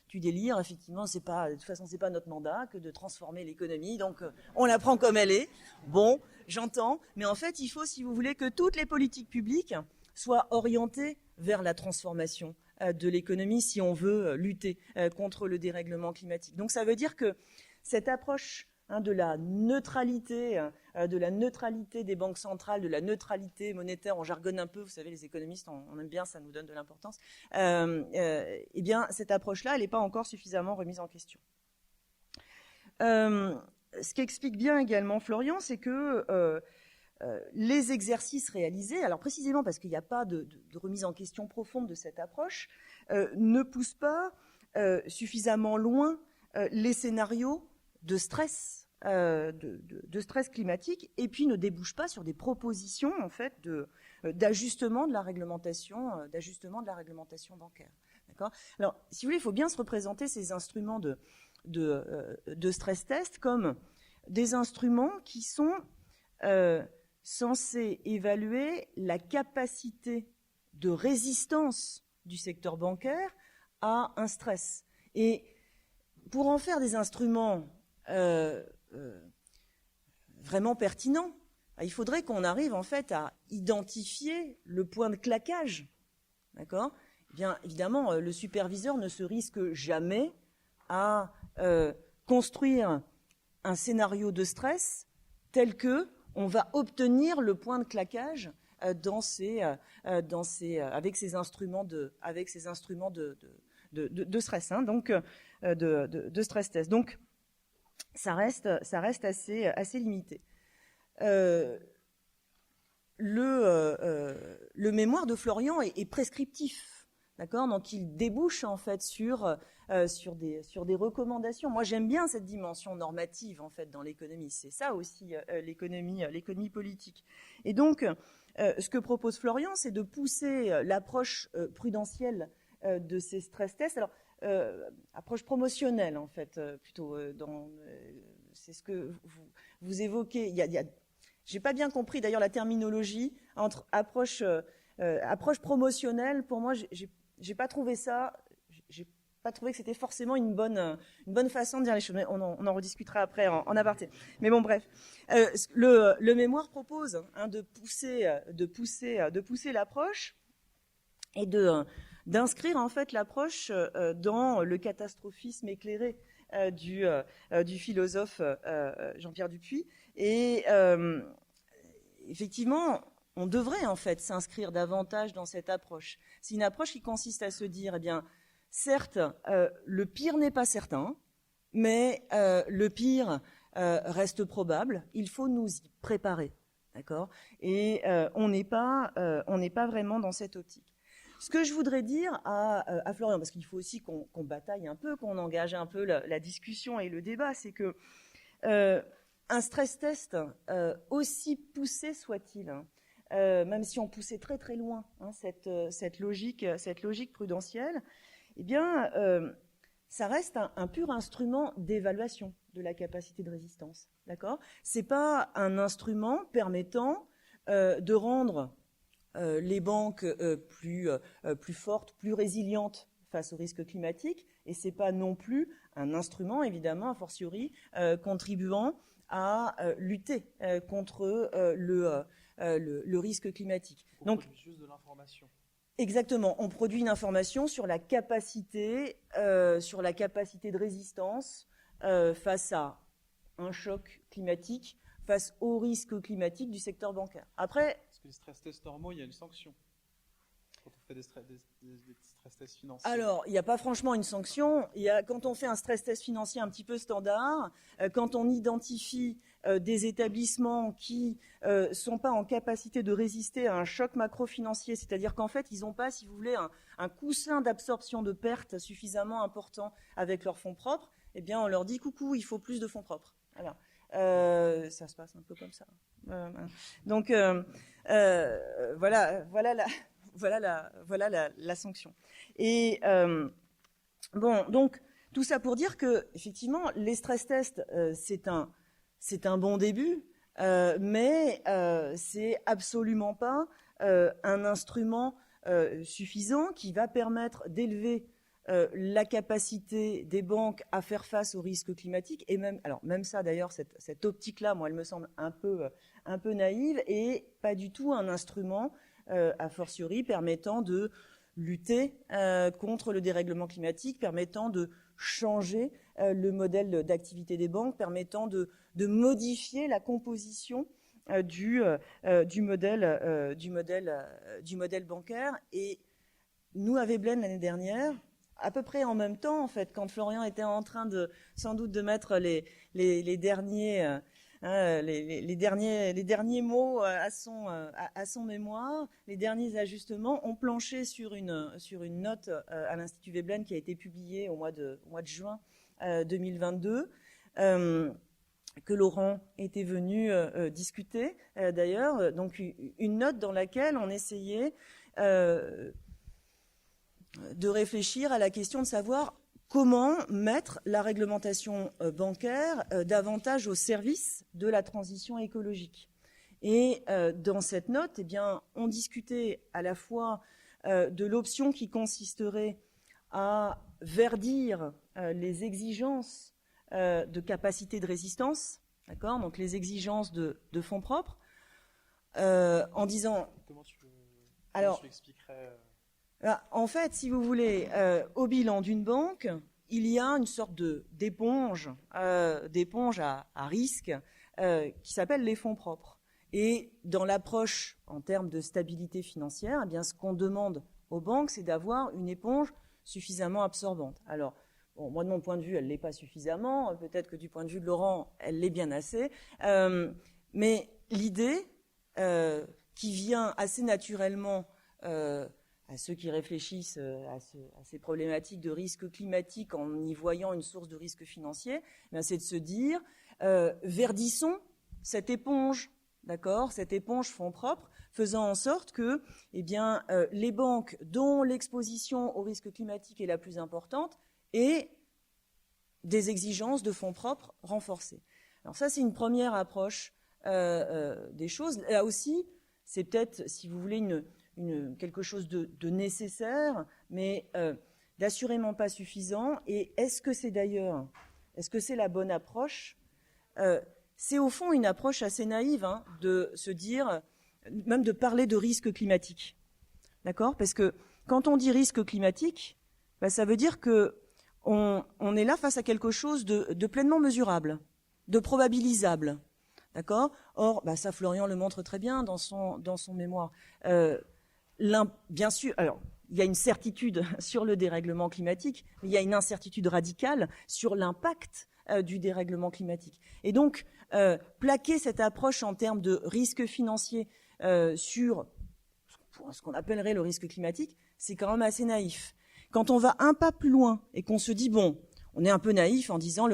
tu délires, effectivement, de toute façon, c'est pas notre mandat que de transformer l'économie, donc on la prend comme elle est. Bon, j'entends, mais en fait, il faut, si vous voulez, que toutes les politiques publiques soient orientées vers la transformation de l'économie si on veut lutter contre le dérèglement climatique. Donc, ça veut dire que cette approche de la neutralité des banques centrales, de la neutralité monétaire, on jargonne un peu, vous savez, les économistes, on aime bien, ça nous donne de l'importance, eh bien, cette approche-là, elle n'est pas encore suffisamment remise en question. Ce qu'explique bien également Florian, c'est que les exercices réalisés, alors précisément parce qu'il n'y a pas de remise en question profonde de cette approche, ne poussent pas suffisamment loin les scénarios de stress climatique, et puis ne débouche pas sur des propositions en fait d'ajustement de la réglementation, bancaire. D'accord ? Alors, si vous voulez, il faut bien se représenter ces instruments de stress test comme des instruments qui sont censés évaluer la capacité de résistance du secteur bancaire à un stress. Et pour en faire des instruments vraiment pertinent. Il faudrait qu'on arrive en fait à identifier le point de claquage, d'accord ? Eh bien, évidemment, le superviseur ne se risque jamais à construire un scénario de stress tel que on va obtenir le point de claquage avec ces instruments de stress, hein, donc de stress test. Donc, ça reste assez limité. Le mémoire de Florian est prescriptif, d'accord ? Donc il débouche en fait sur des recommandations. Moi j'aime bien cette dimension normative en fait dans l'économie. C'est ça aussi l'économie politique. Et donc ce que propose Florian, c'est de pousser l'approche prudentielle de ces stress tests. Alors approche promotionnelle en fait plutôt c'est ce que vous évoquez. Il y a j'ai pas bien compris d'ailleurs la terminologie entre approche promotionnelle. Pour moi, j'ai pas trouvé ça. J'ai pas trouvé que c'était forcément une bonne façon de dire les choses. Mais on en rediscutera après en aparté. Mais bon, bref, le mémoire propose de pousser l'approche et d'inscrire en fait l'approche dans le catastrophisme éclairé du philosophe Jean-Pierre Dupuy. Et effectivement, on devrait en fait s'inscrire davantage dans cette approche. C'est une approche qui consiste à se dire, eh bien, certes, le pire n'est pas certain, mais le pire reste probable. Il faut nous y préparer, d'accord ? Et on n'est pas vraiment dans cette optique. Ce que je voudrais dire à Florian, parce qu'il faut aussi qu'on bataille un peu, qu'on engage un peu la discussion et le débat, c'est que un stress test, aussi poussé soit-il, même si on poussait très très loin cette logique prudentielle, eh bien, ça reste un pur instrument d'évaluation de la capacité de résistance, d'accord ? C'est pas un instrument permettant de rendre les banques plus fortes, plus résilientes face aux risques climatiques, et c'est pas non plus un instrument, évidemment, a fortiori, contribuant à lutter contre le risque climatique. Donc, juste de l'information. Exactement. On produit une information sur la capacité de résistance face à un choc climatique, face au risque climatique du secteur bancaire. Après, parce que les stress tests normaux, il y a une sanction. Quand on fait des stress tests financiers. Alors, il n'y a pas franchement une sanction. Quand on fait un stress test financier un petit peu standard, quand on identifie des établissements qui sont pas en capacité de résister à un choc macro-financier, c'est-à-dire qu'en fait, ils n'ont pas, si vous voulez, un coussin d'absorption de pertes suffisamment important avec leurs fonds propres, eh bien, on leur dit « Coucou, il faut plus de fonds propres ». Alors, ça se passe un peu comme ça. Donc, voilà la sanction. Et bon, donc tout ça pour dire que effectivement, les stress tests, c'est un bon début, mais c'est absolument pas un instrument suffisant qui va permettre d'élever la capacité des banques à faire face aux risques climatiques, et même ça d'ailleurs, cette optique-là, moi, elle me semble un peu naïve, et pas du tout un instrument a fortiori permettant de lutter contre le dérèglement climatique, permettant de changer le modèle d'activité des banques, permettant de modifier la composition du modèle bancaire. Et nous, à Veblen, l'année dernière, à peu près en même temps, en fait, quand Florian était en train sans doute de mettre les derniers mots à son mémoire, les derniers ajustements ont planché sur une note à l'Institut Veblen qui a été publiée au mois de juin 2022, que Laurent était venu discuter d'ailleurs. Donc une note dans laquelle on essayait de réfléchir à la question de savoir comment mettre la réglementation bancaire davantage au service de la transition écologique. Et dans cette note, eh bien, on discutait à la fois de l'option qui consisterait à verdir les exigences de capacité de résistance, D'accord ? Donc les exigences de fonds propres, en disant... Comment tu l'expliquerais En fait, si vous voulez, au bilan d'une banque, il y a une sorte d'éponge à risque qui s'appelle les fonds propres. Et dans l'approche en termes de stabilité financière, eh bien, ce qu'on demande aux banques, c'est d'avoir une éponge suffisamment absorbante. Alors, bon, moi, de mon point de vue, elle ne l'est pas suffisamment. Peut-être que du point de vue de Laurent, elle l'est bien assez. Mais l'idée qui vient assez naturellement à ceux qui réfléchissent à ces problématiques de risque climatique en y voyant une source de risque financier, eh c'est de se dire verdissons cette éponge, d'accord, cette éponge fonds propres, faisant en sorte que les banques dont l'exposition au risque climatique est la plus importante aient des exigences de fonds propres renforcées. Alors ça, c'est une première approche des choses. Là aussi, c'est peut-être, si vous voulez, quelque chose de nécessaire, mais d'assurément pas suffisant. Et est-ce que c'est la bonne approche ? C'est au fond une approche assez naïve de se dire, même de parler de risque climatique. D'accord ? Parce que quand on dit risque climatique, ça veut dire qu'on est là face à quelque chose de pleinement mesurable, de probabilisable. D'accord ? Or, ça Florian le montre très bien dans son mémoire. Bien sûr, alors, il y a une certitude sur le dérèglement climatique, mais il y a une incertitude radicale sur l'impact du dérèglement climatique. Et donc, plaquer cette approche en termes de risque financier sur ce qu'on appellerait le risque climatique, c'est quand même assez naïf. Quand on va un pas plus loin et qu'on se dit, bon, on est un peu naïf en disant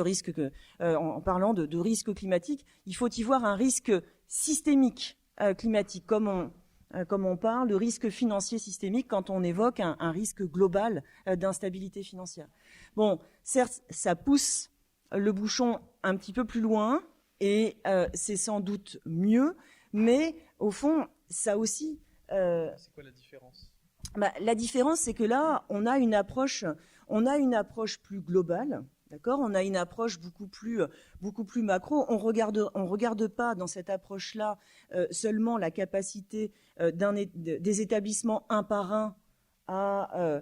en parlant de risque climatique, il faut y voir un risque systémique climatique, comme on parle de risque financier systémique quand on évoque un risque global d'instabilité financière. Bon, certes, ça pousse le bouchon un petit peu plus loin et c'est sans doute mieux, mais au fond, ça aussi... C'est quoi la différence ? La différence, c'est que là, on a une approche plus globale, d'accord ? On a une approche beaucoup plus macro. On regarde pas dans cette approche-là seulement la capacité des établissements un par un à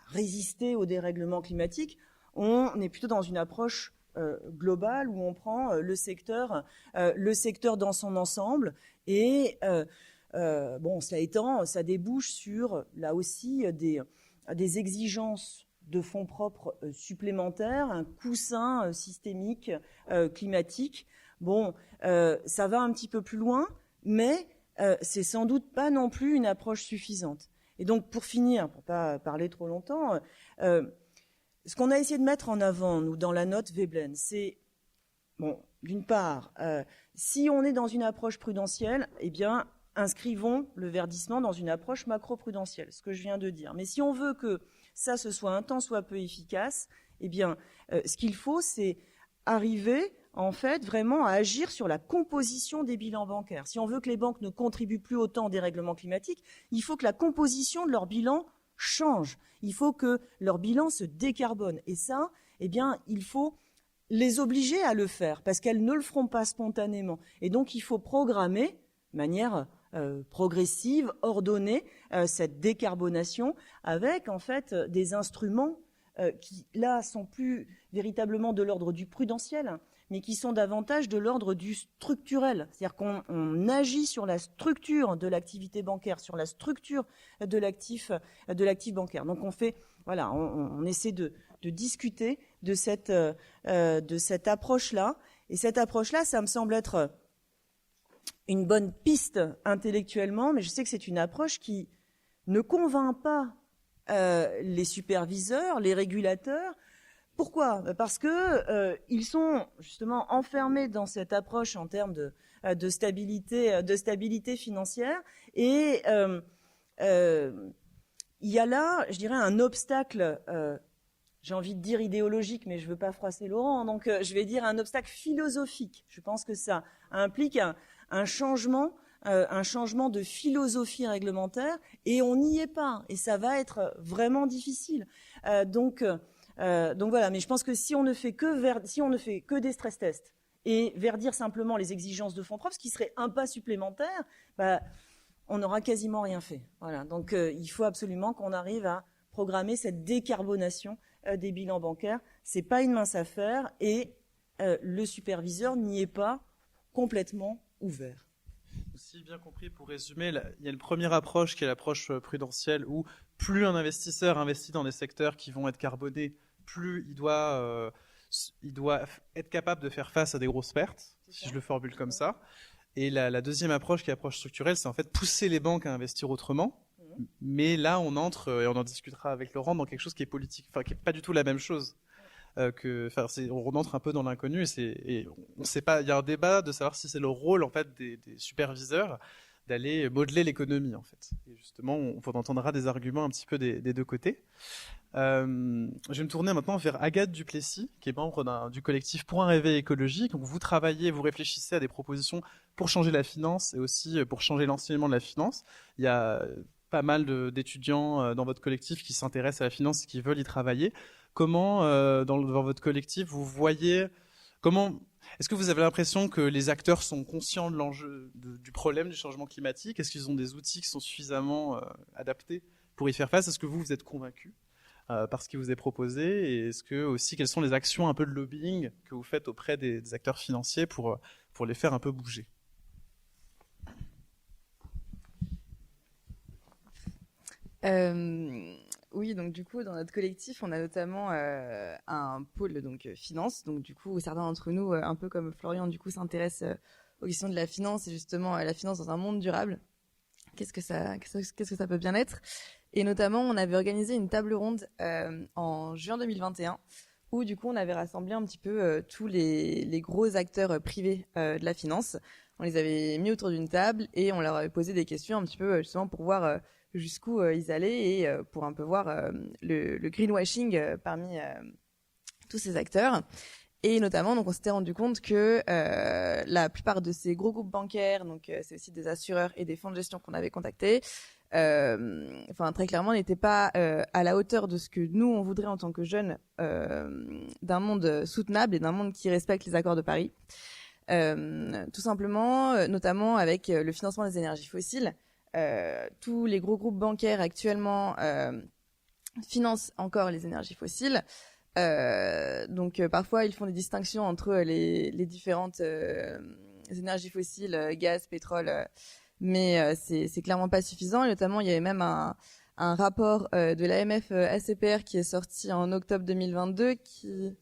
résister au dérèglement climatique. On est plutôt dans une approche globale où on prend le secteur dans son ensemble et cela étant, ça débouche sur, là aussi, des exigences de fonds propres supplémentaires, un coussin systémique climatique. Bon, ça va un petit peu plus loin, mais c'est sans doute pas non plus une approche suffisante. Et donc, pour finir, pour pas parler trop longtemps, ce qu'on a essayé de mettre en avant, nous, dans la note Veblen, c'est, bon, d'une part, si on est dans une approche prudentielle, eh bien, inscrivons le verdissement dans une approche macro-prudentielle, ce que je viens de dire. Mais si on veut que ça se soit un tant soit peu efficace, eh bien, ce qu'il faut, c'est arriver, en fait, vraiment à agir sur la composition des bilans bancaires. Si on veut que les banques ne contribuent plus autant au dérèglement climatique, il faut que la composition de leur bilan change. Il faut que leur bilan se décarbone. Et ça, eh bien, il faut les obliger à le faire, parce qu'elles ne le feront pas spontanément. Et donc, il faut programmer de manière progressive, ordonnée, cette décarbonation avec en fait des instruments qui là sont plus véritablement de l'ordre du prudentiel, mais qui sont davantage de l'ordre du structurel. C'est-à-dire qu'on agit sur la structure de l'activité bancaire, sur la structure de l'actif bancaire. Donc on essaie de discuter de cette approche-là. Et cette approche-là, ça me semble être une bonne piste intellectuellement, mais je sais que c'est une approche qui ne convainc pas les superviseurs, les régulateurs. Pourquoi ? Parce que ils sont justement enfermés dans cette approche en termes de stabilité financière, et il y a là, je dirais, un obstacle. J'ai envie de dire idéologique, mais je ne veux pas froisser Laurent, donc je vais dire un obstacle philosophique. Je pense que ça implique un changement de philosophie réglementaire, et on n'y est pas, et ça va être vraiment difficile. Donc, Donc voilà, mais je pense que si on ne fait que des stress tests et verdir simplement les exigences de fonds propres, ce qui serait un pas supplémentaire, on n'aura quasiment rien fait. Voilà. Donc il faut absolument qu'on arrive à programmer cette décarbonation des bilans bancaires. C'est pas une mince affaire et le superviseur n'y est pas complètement ouvert. Si bien compris, pour résumer, il y a une première approche qui est l'approche prudentielle où plus un investisseur investit dans des secteurs qui vont être carbonés, plus il doit être capable de faire face à des grosses pertes, si je le formule comme ça. Et la deuxième approche, qui est l'approche structurelle, c'est en fait pousser les banques à investir autrement. Mais là, on entre, et on en discutera avec Laurent, dans quelque chose qui est politique, enfin qui n'est pas du tout la même chose. On entre un peu dans l'inconnu et on sait pas. Il y a un débat de savoir si c'est le rôle en fait des superviseurs d'aller modeler l'économie en fait. Et justement, on entendra des arguments un petit peu des deux côtés. Je vais me tourner maintenant vers Agathe Duplessis, qui est membre du collectif Pour un réveil écologique. Donc vous travaillez, vous réfléchissez à des propositions pour changer la finance et aussi pour changer l'enseignement de la finance. Il y a pas mal d'étudiants dans votre collectif qui s'intéressent à la finance et qui veulent y travailler. Comment, dans votre collectif, vous voyez est-ce que vous avez l'impression que les acteurs sont conscients de l'enjeu du problème du changement climatique? Est-ce qu'ils ont des outils qui sont suffisamment adaptés pour y faire face? Est-ce que vous êtes convaincu par ce qui vous est proposé? Et est-ce que aussi, quelles sont les actions un peu de lobbying que vous faites auprès des acteurs financiers pour les faire un peu bouger? Oui, donc du coup, dans notre collectif, on a notamment un pôle finance. Donc du coup, certains d'entre nous, un peu comme Florian, du coup, s'intéressent aux questions de la finance et justement à la finance dans un monde durable. Qu'est-ce que ça peut bien être? Et notamment, on avait organisé une table ronde en juin 2021 où du coup, on avait rassemblé un petit peu tous les gros acteurs privés de la finance. On les avait mis autour d'une table et on leur avait posé des questions un petit peu justement pour voir jusqu'où ils allaient et pour un peu voir le greenwashing parmi tous ces acteurs. Et notamment, donc, on s'était rendu compte que la plupart de ces gros groupes bancaires, donc c'est aussi des assureurs et des fonds de gestion qu'on avait contactés, très clairement, n'étaient pas à la hauteur de ce que nous on voudrait en tant que jeunes d'un monde soutenable et d'un monde qui respecte les accords de Paris. Tout simplement, notamment avec le financement des énergies fossiles. Tous les gros groupes bancaires actuellement financent encore les énergies fossiles. Donc parfois ils font des distinctions entre les différentes énergies fossiles, gaz, pétrole, mais c'est clairement pas suffisant. Et notamment il y avait même un rapport de l'AMF ACPR qui est sorti en octobre 2022 qui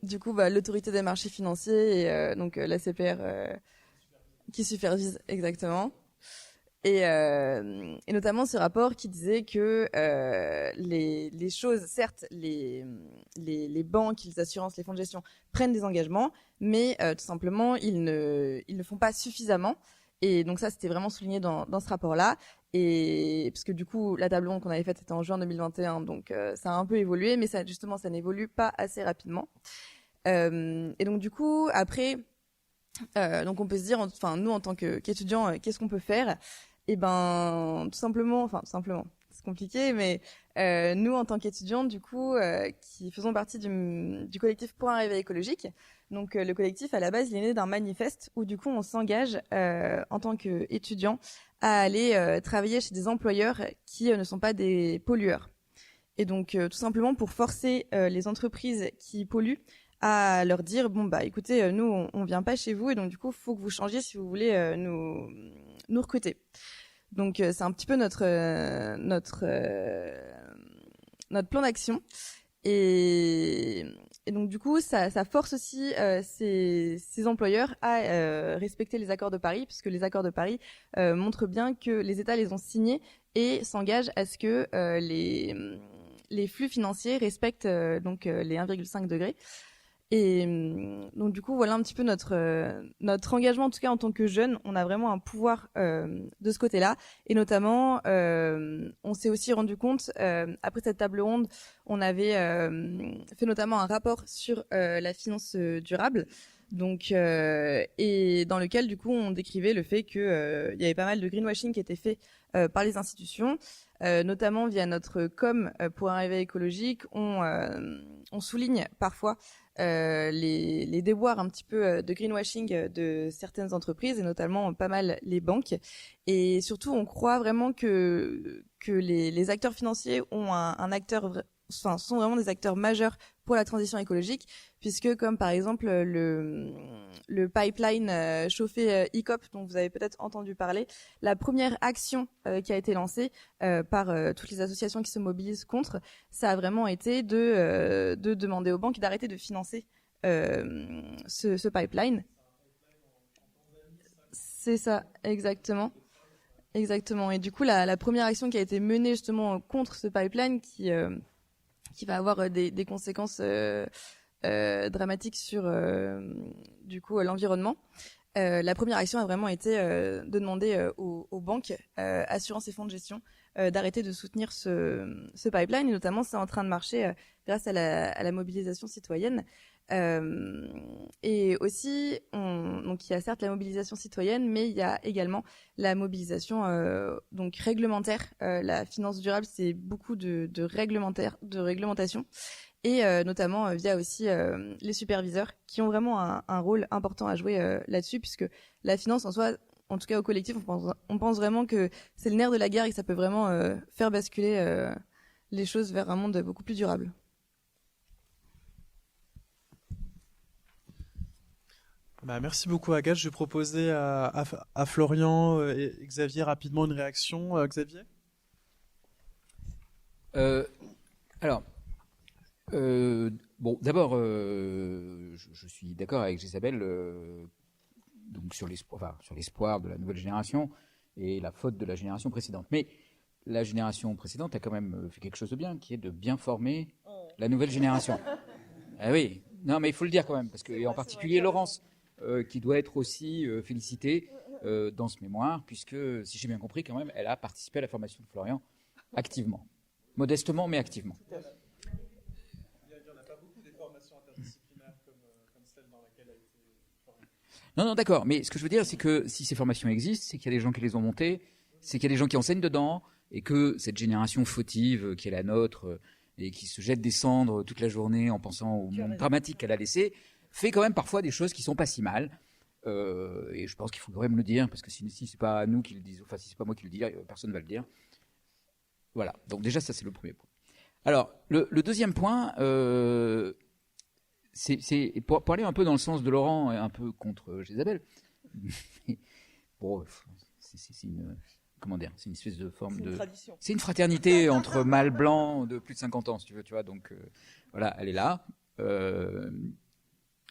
du coup l'autorité des marchés financiers et donc l'ACPR qui supervise exactement. Et notamment ce rapport qui disait que les choses, certes, les banques, les assurances, les fonds de gestion prennent des engagements, mais tout simplement ils ne font pas suffisamment. Et donc ça, c'était vraiment souligné dans ce rapport-là. Et parce que du coup, la table ronde qu'on avait faite c'était en juin 2021, donc ça a un peu évolué, mais ça justement, ça n'évolue pas assez rapidement. Et donc du coup, après, donc on peut se dire, enfin nous en tant qu'étudiants, qu'est-ce qu'on peut faire? Et tout simplement, c'est compliqué, mais nous, en tant qu'étudiants, du coup, qui faisons partie du collectif Pour un réveil écologique, donc le collectif, à la base, il est né d'un manifeste où, du coup, on s'engage, en tant qu'étudiants, à aller travailler chez des employeurs qui ne sont pas des pollueurs. Et donc, tout simplement pour forcer les entreprises qui polluent à leur dire, écoutez, nous, on vient pas chez vous, et donc, du coup, faut que vous changiez si vous voulez nous recruter. Donc c'est un petit peu notre plan d'action et donc du coup ça force aussi ces employeurs à respecter les accords de Paris, puisque les accords de Paris montrent bien que les États les ont signés et s'engagent à ce que les flux financiers respectent donc les 1,5 degrés. Et donc du coup voilà un petit peu notre engagement, en tout cas en tant que jeunes. On a vraiment un pouvoir de ce côté-là, et notamment on s'est aussi rendu compte après cette table ronde, on avait fait notamment un rapport sur la finance durable. Donc, et dans lequel, du coup, on décrivait le fait que il y avait pas mal de greenwashing qui était fait par les institutions, notamment via notre com pour un réveil écologique. On souligne parfois les déboires un petit peu de greenwashing de certaines entreprises, et notamment pas mal les banques. Et surtout, on croit vraiment que les acteurs financiers ont sont vraiment des acteurs majeurs pour la transition écologique, puisque comme par exemple le pipeline chauffé EACOP, dont vous avez peut-être entendu parler, la première action qui a été lancée par toutes les associations qui se mobilisent contre, ça a vraiment été de demander aux banques d'arrêter de financer ce pipeline. C'est ça, exactement. Exactement. Et du coup, la première action qui a été menée justement contre ce pipeline, qui va avoir des conséquences dramatiques sur du coup l'environnement. La première action a vraiment été de demander aux banques, assurances et fonds de gestion d'arrêter de soutenir ce pipeline, et notamment c'est en train de marcher grâce à la mobilisation citoyenne. Et aussi, donc il y a certes la mobilisation citoyenne, mais il y a également la mobilisation donc réglementaire. La finance durable, c'est beaucoup de réglementation, et notamment via aussi les superviseurs qui ont vraiment un rôle important à jouer là-dessus, puisque la finance en soi, en tout cas au collectif, on pense vraiment que c'est le nerf de la guerre et que ça peut vraiment faire basculer les choses vers un monde beaucoup plus durable. Merci beaucoup Agathe. Je vais proposer à Florian et Xavier rapidement une réaction. Xavier ? Bon, d'abord, je suis d'accord avec Isabelle donc sur l'espoir de la nouvelle génération et la faute de la génération précédente. Mais la génération précédente a quand même fait quelque chose de bien, qui est de bien former la nouvelle génération. Ah oui, non, mais il faut le dire quand même, parce que, et en particulier Laurence, qui doit être aussi félicitée dans ce mémoire, puisque, si j'ai bien compris, quand même, elle a participé à la formation de Florian activement. Modestement, mais activement. Il n'y en a pas beaucoup des formations interdisciplinaires comme celle dans laquelle a été formée. Non, d'accord, mais ce que je veux dire, c'est que si ces formations existent, c'est qu'il y a des gens qui les ont montées, c'est qu'il y a des gens qui enseignent dedans, et que cette génération fautive qui est la nôtre, et qui se jette des cendres toute la journée en pensant au monde dramatique qu'elle a laissé, fait quand même parfois des choses qui sont pas si mal. Et je pense qu'il faut quand même le dire, parce que si c'est pas nous qui le disons, enfin si c'est pas moi qui le dis, personne ne va le dire. Voilà, donc déjà ça c'est le premier point. Alors, le deuxième point, c'est pour aller un peu dans le sens de Laurent et un peu contre Isabelle. Bon, c'est une... Comment dire, c'est une espèce de forme de... Tradition. C'est une fraternité entre mâles blancs de plus de 50 ans, si tu vois, donc voilà, elle est là.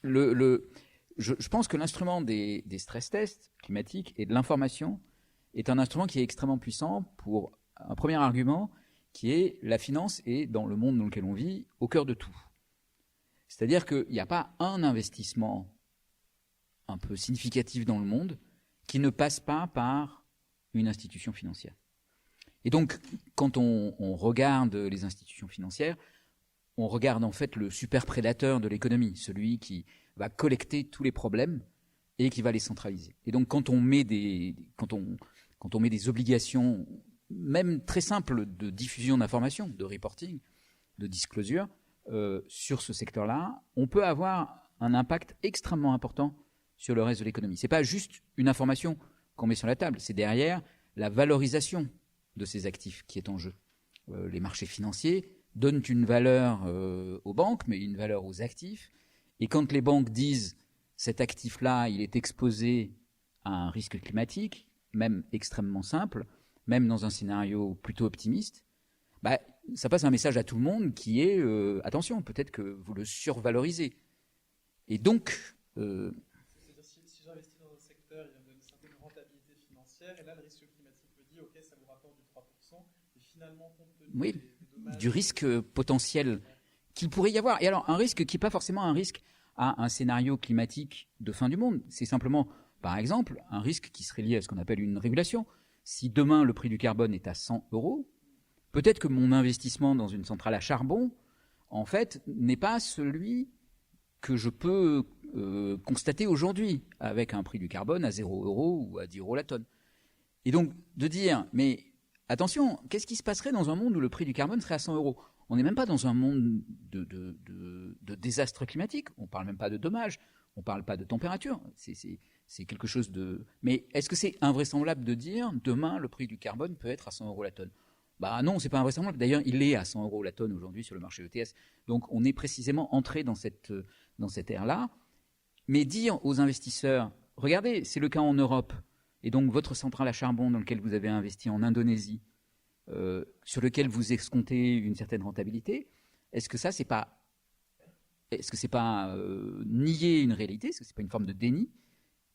Je pense que l'instrument des stress tests climatiques et de l'information est un instrument qui est extrêmement puissant pour un premier argument, qui est la finance est, dans le monde dans lequel on vit, au cœur de tout. C'est-à-dire qu'il n'y a pas un investissement un peu significatif dans le monde qui ne passe pas par une institution financière. Et donc, quand on regarde les institutions financières, on regarde en fait le super prédateur de l'économie, celui qui va collecter tous les problèmes et qui va les centraliser. Et donc, quand on met des obligations, même très simples, de diffusion d'informations, de reporting, de disclosure, sur ce secteur-là, on peut avoir un impact extrêmement important sur le reste de l'économie. C'est pas juste une information qu'on met sur la table, c'est derrière la valorisation de ces actifs qui est en jeu. Les marchés financiers donnent une valeur aux banques, mais une valeur aux actifs. Et quand les banques disent cet actif-là, il est exposé à un risque climatique, même extrêmement simple, même dans un scénario plutôt optimiste, ça passe un message à tout le monde qui est attention, peut-être que vous le survalorisez. Et donc... C'est-à-dire si j'investis dans un secteur, il va me donner une certaine rentabilité financière, et là le risque climatique me dit ok, ça vous rapporte du 3%, et finalement compte tenu des dommages... du risque potentiel qu'il pourrait y avoir. Et alors un risque qui n'est pas forcément un risque à un scénario climatique de fin du monde, c'est simplement, par exemple, un risque qui serait lié à ce qu'on appelle une régulation. Si demain le prix du carbone est à 100 €, peut-être que mon investissement dans une centrale à charbon, en fait, n'est pas celui que je peux constater aujourd'hui avec un prix du carbone à 0 € ou à 10 € la tonne. Et donc de dire, mais attention, qu'est-ce qui se passerait dans un monde où le prix du carbone serait à 100 €? On n'est même pas dans un monde de désastre climatique, on ne parle même pas de dommages, on ne parle pas de température, c'est quelque chose de... Mais est-ce que c'est invraisemblable de dire, demain, le prix du carbone peut être à 100 € la tonne? Bah non, c'est pas invraisemblable. D'ailleurs, il est à 100 € la tonne aujourd'hui sur le marché ETS. Donc on est précisément entré dans cette ère-là. Mais dire aux investisseurs, regardez, c'est le cas en Europe, et donc votre centrale à charbon dans laquelle vous avez investi en Indonésie, sur lequel vous escomptez une certaine rentabilité, est-ce que ça, c'est pas nier une réalité, est-ce que c'est pas une forme de déni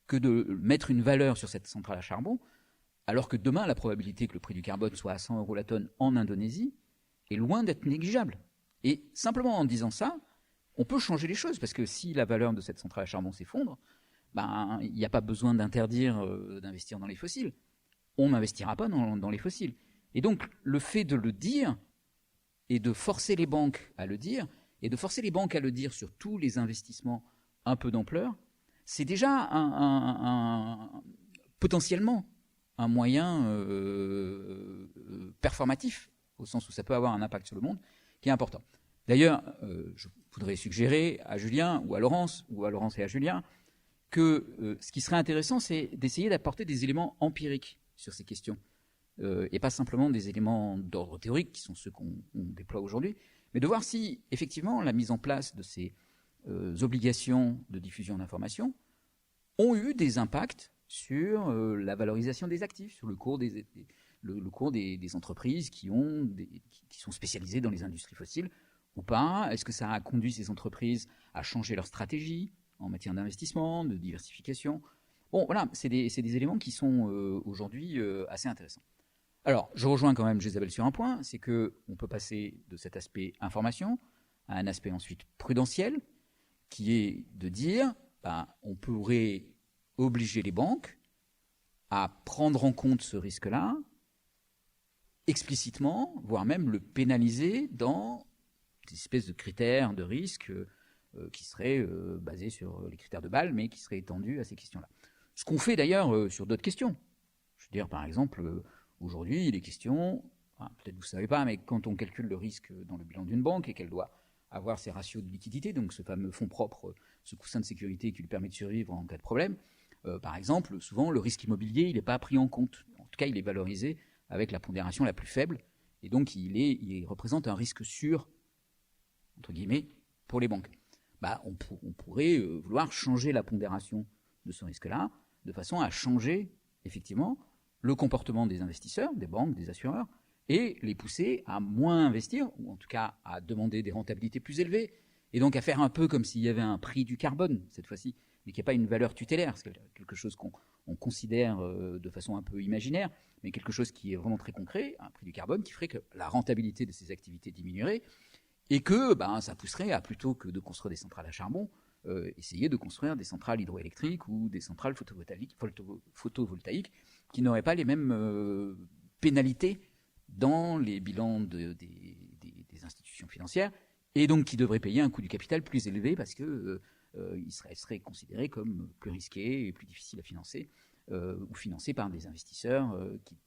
que de mettre une valeur sur cette centrale à charbon, alors que demain, la probabilité que le prix du carbone soit à 100 € la tonne en Indonésie est loin d'être négligeable. Et simplement en disant ça, on peut changer les choses, parce que si la valeur de cette centrale à charbon s'effondre, ben, il n'y a pas besoin d'interdire d'investir dans les fossiles. On n'investira pas dans les fossiles. Et donc, le fait de le dire, et de forcer les banques à le dire, et de forcer les banques à le dire sur tous les investissements un peu d'ampleur, c'est déjà potentiellement un moyen performatif, au sens où ça peut avoir un impact sur le monde, qui est important. D'ailleurs, je voudrais suggérer à Julien, ou à Laurence et à Julien, que ce qui serait intéressant, c'est d'essayer d'apporter des éléments empiriques sur ces questions, et pas simplement des éléments d'ordre théorique, qui sont ceux qu'on déploie aujourd'hui, mais de voir si, effectivement, la mise en place de ces obligations de diffusion d'informations ont eu des impacts sur la valorisation des actifs, sur le cours des entreprises qui sont spécialisées dans les industries fossiles ou pas. Est-ce que ça a conduit ces entreprises à changer leur stratégie en matière d'investissement, de diversification? Bon, voilà, c'est des éléments qui sont aujourd'hui assez intéressants. Alors, je rejoins quand même Isabelle sur un point, c'est qu'on peut passer de cet aspect information à un aspect ensuite prudentiel, qui est de dire, on pourrait obliger les banques à prendre en compte ce risque-là explicitement, voire même le pénaliser dans des espèces de critères de risque qui seraient basés sur les critères de Bâle, mais qui seraient étendus à ces questions-là. Ce qu'on fait d'ailleurs sur d'autres questions. Je veux dire, par exemple, aujourd'hui, il est question, peut-être vous ne savez pas, mais quand on calcule le risque dans le bilan d'une banque et qu'elle doit avoir ses ratios de liquidité, donc ce fameux fonds propre, ce coussin de sécurité qui lui permet de survivre en cas de problème, par exemple, souvent le risque immobilier, il n'est pas pris en compte. En tout cas, il est valorisé avec la pondération la plus faible, et donc il représente un risque sûr, entre guillemets, pour les banques. On pourrait vouloir changer la pondération de ce risque-là, de façon à changer, effectivement, le comportement des investisseurs, des banques, des assureurs, et les pousser à moins investir, ou en tout cas à demander des rentabilités plus élevées, et donc à faire un peu comme s'il y avait un prix du carbone, cette fois-ci, mais qui n'est pas une valeur tutélaire, c'est quelque chose qu'on considère de façon un peu imaginaire, mais quelque chose qui est vraiment très concret, un prix du carbone qui ferait que la rentabilité de ces activités diminuerait, et que ça pousserait à, plutôt que de construire des centrales à charbon, essayer de construire des centrales hydroélectriques ou des centrales photovoltaïques qui n'auraient pas les mêmes pénalités dans les bilans des institutions financières, et donc qui devraient payer un coût du capital plus élevé parce que il serait considéré comme plus risqué et plus difficile à financer, ou financé par des investisseurs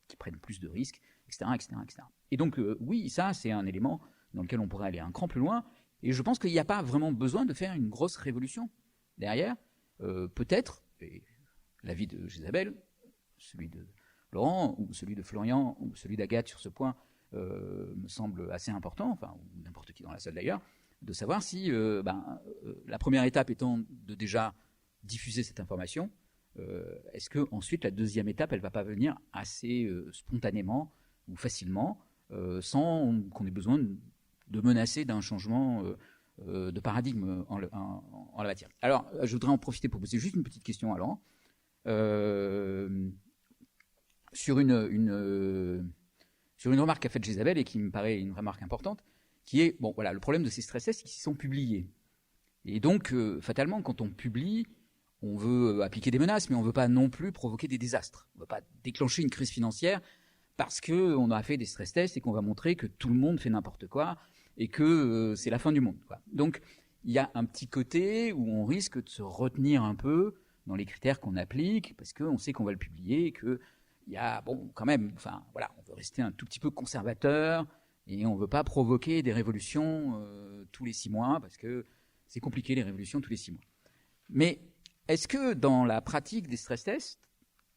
qui prennent plus de risques, etc. Et donc, oui, ça, c'est un élément dans lequel on pourrait aller un cran plus loin, et je pense qu'il n'y a pas vraiment besoin de faire une grosse révolution derrière. Peut-être, et l'avis de Isabelle, celui de Laurent, ou celui de Florian, ou celui d'Agathe sur ce point, me semble assez important, enfin, ou n'importe qui dans la salle d'ailleurs, de savoir si la première étape étant de déjà diffuser cette information, est-ce que ensuite la deuxième étape, elle ne va pas venir assez spontanément ou facilement, sans qu'on ait besoin de menacer d'un changement de paradigme en la matière. Alors, je voudrais en profiter pour poser juste une petite question à Laurent. Sur une remarque qu'a faite Isabelle et qui me paraît une remarque importante, qui est, le problème de ces stress tests, c'est qu'ils sont publiés. Et donc, fatalement, quand on publie, on veut appliquer des menaces, mais on ne veut pas non plus provoquer des désastres. On ne veut pas déclencher une crise financière parce qu'on a fait des stress tests et qu'on va montrer que tout le monde fait n'importe quoi et que c'est la fin du monde, quoi. Donc, il y a un petit côté où on risque de se retenir un peu dans les critères qu'on applique, parce qu'on sait qu'on va le publier, qu'il y a, bon, quand même, enfin, voilà, on veut rester un tout petit peu conservateur, et on ne veut pas provoquer des révolutions tous les 6 mois, parce que c'est compliqué, les révolutions tous les 6 mois. Mais est-ce que dans la pratique des stress tests,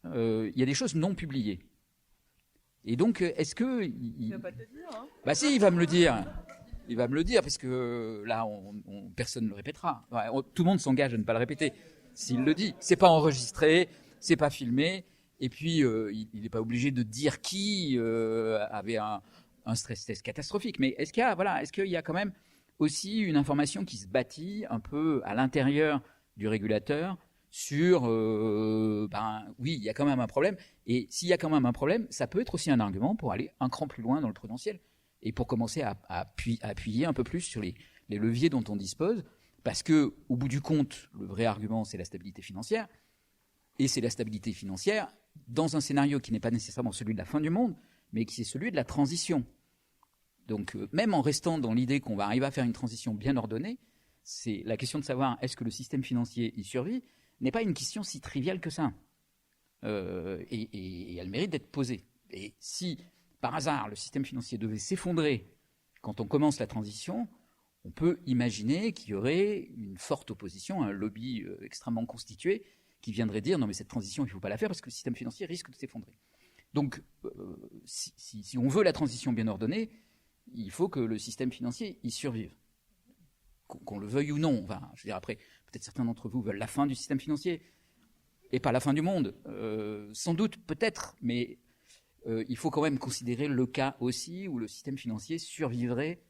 il y a des choses non publiées? Et donc, est-ce que... Il va pas te le dire, hein. Bah si, il va me le dire. Il va me le dire, parce que là, personne ne le répétera. Ouais, tout le monde s'engage à ne pas le répéter. S'il le dit, c'est pas enregistré, c'est pas filmé, et puis il n'est pas obligé de dire qui avait un stress test catastrophique. Mais est-ce qu'il y a quand même aussi une information qui se bâtit un peu à l'intérieur du régulateur sur, oui, il y a quand même un problème. Et s'il y a quand même un problème, ça peut être aussi un argument pour aller un cran plus loin dans le prudentiel et pour commencer à appuyer un peu plus sur les leviers dont on dispose. Parce que, au bout du compte, le vrai argument, c'est la stabilité financière. Et c'est la stabilité financière dans un scénario qui n'est pas nécessairement celui de la fin du monde, mais qui est celui de la transition. Donc, même en restant dans l'idée qu'on va arriver à faire une transition bien ordonnée, c'est la question de savoir est-ce que le système financier y survit n'est pas une question si triviale que ça. Et elle mérite d'être posée. Et si, par hasard, le système financier devait s'effondrer quand on commence la transition, on peut imaginer qu'il y aurait une forte opposition, un lobby extrêmement constitué qui viendrait dire non mais cette transition il ne faut pas la faire parce que le système financier risque de s'effondrer. Donc si on veut la transition bien ordonnée, il faut que le système financier y survive. Qu'on le veuille ou non. Enfin, je veux dire, après, peut-être certains d'entre vous veulent la fin du système financier et pas la fin du monde. Sans doute, peut-être, mais il faut quand même considérer le cas aussi où le système financier survivrait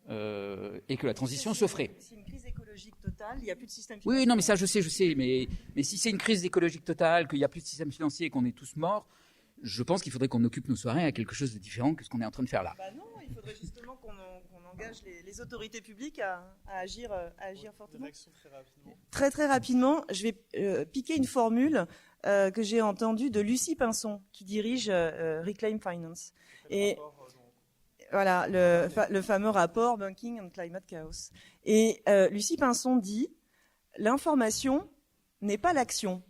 et que la transition se ferait. C'est une crise écologique totale, il n'y a plus de système financier. Oui, non, mais ça, je sais, mais si c'est une crise écologique totale, qu'il n'y a plus de système financier et qu'on est tous morts, je pense qu'il faudrait qu'on occupe nos soirées à quelque chose de différent que ce qu'on est en train de faire là. Bah non, il faudrait justement qu'on engage les autorités publiques à agir fortement. Très très rapidement, je vais piquer une formule que j'ai entendue de Lucie Pinson, qui dirige Reclaim Finance. Et voilà, le fameux rapport Banking and Climate Chaos. Et Lucie Pinson dit « L'information n'est pas l'action ».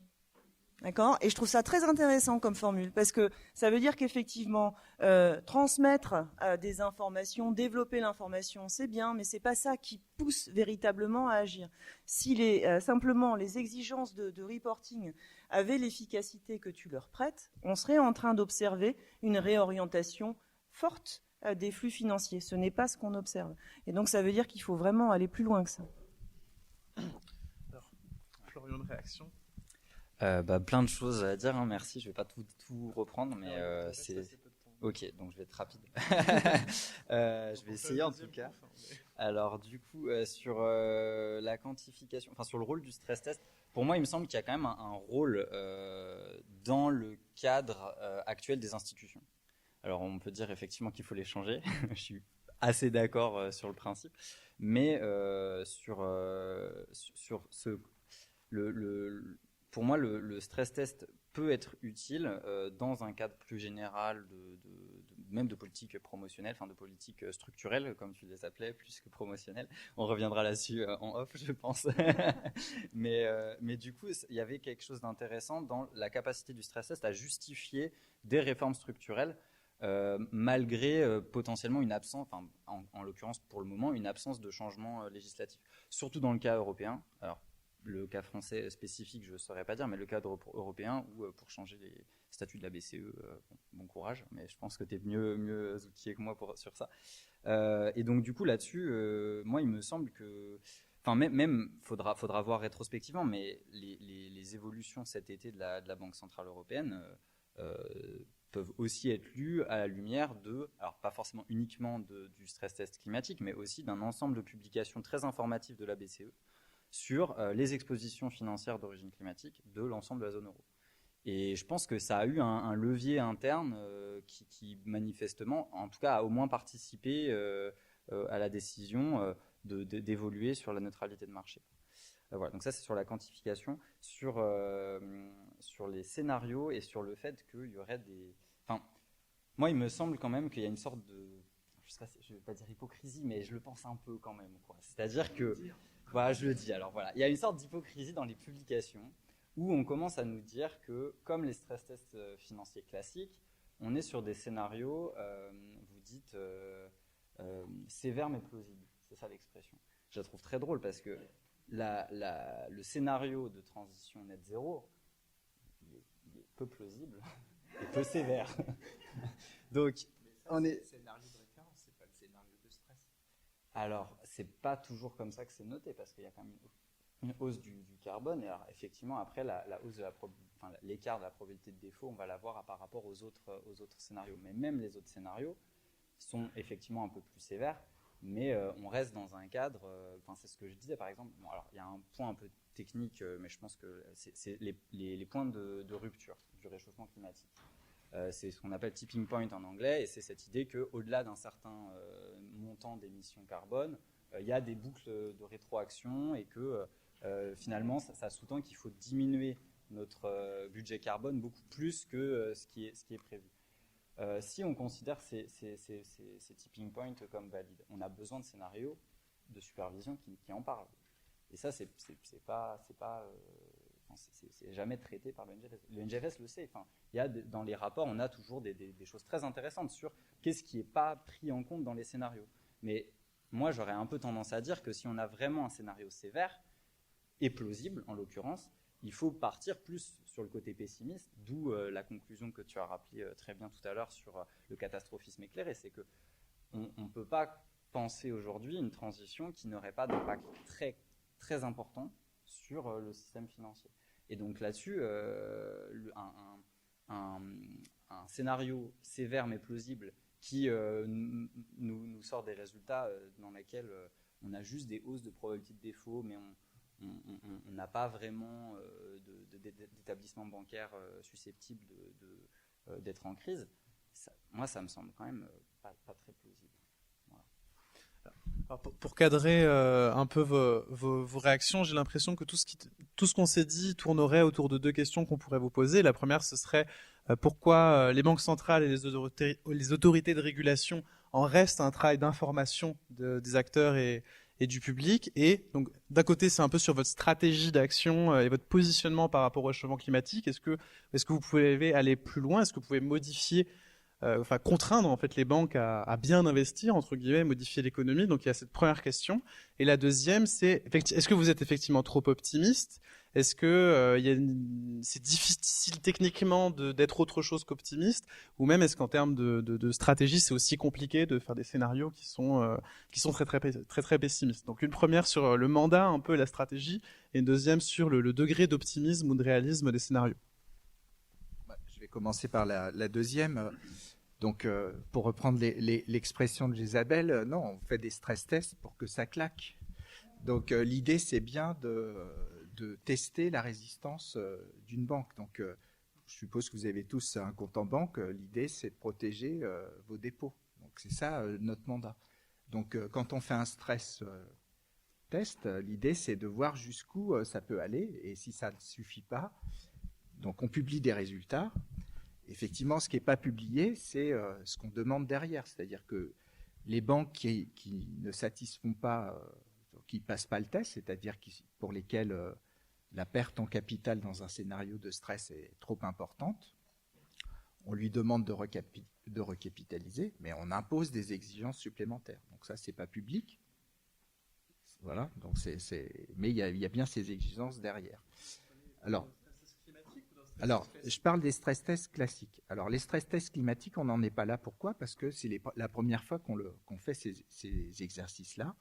D'accord ? Et je trouve ça très intéressant comme formule, parce que ça veut dire qu'effectivement, transmettre des informations, développer l'information, c'est bien, mais c'est pas ça qui pousse véritablement à agir. Si simplement les exigences de reporting avaient l'efficacité que tu leur prêtes, on serait en train d'observer une réorientation forte des flux financiers. Ce n'est pas ce qu'on observe. Et donc ça veut dire qu'il faut vraiment aller plus loin que ça. Alors, Florian, une réaction ? Plein de choses à dire, hein, merci. Je vais pas tout reprendre, mais c'est ok. Donc je vais être rapide. Je vais essayer en tout cas. Alors du coup, sur la quantification, enfin sur le rôle du stress test, pour moi, il me semble qu'il y a quand même un rôle dans le cadre actuel des institutions. Alors on peut dire effectivement qu'il faut les changer. Je suis assez d'accord sur le principe, mais sur ce pour moi, le stress test peut être utile dans un cadre plus général même de politique promotionnelle, enfin de politique structurelle, comme tu les appelais, plus que promotionnelle. On reviendra là-dessus en off, je pense. mais du coup, il y avait quelque chose d'intéressant dans la capacité du stress test à justifier des réformes structurelles malgré potentiellement une absence, enfin en l'occurrence pour le moment, une absence de changement législatif. Surtout dans le cas européen. Alors, le cas français spécifique, je ne saurais pas dire, mais le cadre européen où pour changer les statuts de la BCE, bon courage, mais je pense que tu es mieux outillé que moi sur ça. Et donc du coup là-dessus, moi il me semble que, enfin même faudra voir rétrospectivement, mais les évolutions cet été de la Banque Centrale Européenne peuvent aussi être lues à la lumière alors pas forcément uniquement du stress test climatique, mais aussi d'un ensemble de publications très informatives de la BCE sur les expositions financières d'origine climatique de l'ensemble de la zone euro. Et je pense que ça a eu un levier interne qui manifestement, en tout cas, a au moins participé à la décision d'évoluer sur la neutralité de marché. Voilà, donc ça c'est sur la quantification, sur les scénarios et sur le fait qu'il y aurait des... Enfin, moi il me semble quand même qu'il y a une sorte de... je vais pas dire hypocrisie, mais je le pense un peu quand même, quoi. C'est-à-dire que, voilà, je le dis. Alors voilà, il y a une sorte d'hypocrisie dans les publications où on commence à nous dire que, comme les stress tests financiers classiques, on est sur des scénarios, vous dites, sévères mais plausibles. C'est ça l'expression. Je la trouve très drôle parce que le scénario de transition net zéro, il est peu plausible et peu sévère. Donc, c'est le scénario de référence, c'est pas le scénario de stress. Alors, c'est pas toujours comme ça que c'est noté parce qu'il y a quand même une hausse du carbone. Et alors, effectivement, après, la hausse de l'écart de la probabilité de défaut, on va l'avoir par rapport aux autres scénarios. Mais même les autres scénarios sont effectivement un peu plus sévères. Mais on reste dans un cadre, c'est ce que je disais par exemple. Bon, alors, il y a un point un peu technique, mais je pense que c'est les points de rupture du réchauffement climatique. C'est ce qu'on appelle tipping point en anglais, et c'est cette idée qu'au-delà d'un certain montant d'émissions carbone, il y a des boucles de rétroaction et que finalement ça sous-tend qu'il faut diminuer notre budget carbone beaucoup plus que ce qui est prévu. Si on considère ces tipping points comme valides, on a besoin de scénarios de supervision qui en parlent. Et ça, c'est jamais traité par le NGFS. Le NGFS le sait. Il y a dans les rapports, on a toujours des choses très intéressantes sur qu'est-ce qui n'est pas pris en compte dans les scénarios. Mais moi, j'aurais un peu tendance à dire que si on a vraiment un scénario sévère et plausible, en l'occurrence, il faut partir plus sur le côté pessimiste, d'où la conclusion que tu as rappelée très bien tout à l'heure sur le catastrophisme éclairé. C'est qu'on ne peut pas penser aujourd'hui une transition qui n'aurait pas d'impact très, très important sur le système financier. Et donc là-dessus, un scénario sévère mais plausible qui nous sort des résultats dans lesquels on a juste des hausses de probabilité de défaut, mais on n'a pas vraiment d'établissement bancaire susceptible d'être en crise. Moi, ça me semble quand même pas très plausible. Voilà. Alors pour cadrer un peu vos réactions, j'ai l'impression que tout ce qu'on s'est dit tournerait autour de deux questions qu'on pourrait vous poser. La première, ce serait pourquoi les banques centrales et les autorités de régulation en restent à un travail d'information des acteurs et du public. Et donc, d'un côté, c'est un peu sur votre stratégie d'action et votre positionnement par rapport au réchauffement climatique. Est-ce que vous pouvez aller plus loin? Est-ce que vous pouvez modifier, contraindre en fait les banques à bien investir, entre guillemets, modifier l'économie? Donc, il y a cette première question. Et la deuxième, c'est est-ce que vous êtes effectivement trop optimiste? Est-ce que c'est difficile techniquement d'être autre chose qu'optimiste, ou même est-ce qu'en termes de stratégie, c'est aussi compliqué de faire des scénarios qui sont très pessimistes? Donc une première sur le mandat, un peu la stratégie, et une deuxième sur le degré d'optimisme ou de réalisme des scénarios. Je vais commencer par la deuxième. Donc, pour reprendre l'expression de Isabelle, non, on fait des stress tests pour que ça claque. Donc, l'idée, c'est bien de tester la résistance d'une banque. Donc, je suppose que vous avez tous un compte en banque. L'idée, c'est de protéger vos dépôts. Donc, c'est ça notre mandat. Donc, quand on fait un stress test, l'idée, c'est de voir jusqu'où ça peut aller. Et si ça ne suffit pas, donc on publie des résultats. Effectivement, ce qui n'est pas publié, c'est ce qu'on demande derrière. C'est-à-dire que les banques qui ne satisfont pas, qui ne passent pas le test, c'est-à-dire pour lesquelles la perte en capital dans un scénario de stress est trop importante, on lui demande de recapitaliser, mais on impose des exigences supplémentaires. Donc ça, ce n'est pas public. Voilà, donc mais il y a bien ces exigences derrière. Alors, je parle des stress tests classiques. Alors, les stress tests climatiques, on n'en est pas là. Pourquoi? Parce que c'est la première fois qu'on fait ces exercices-là.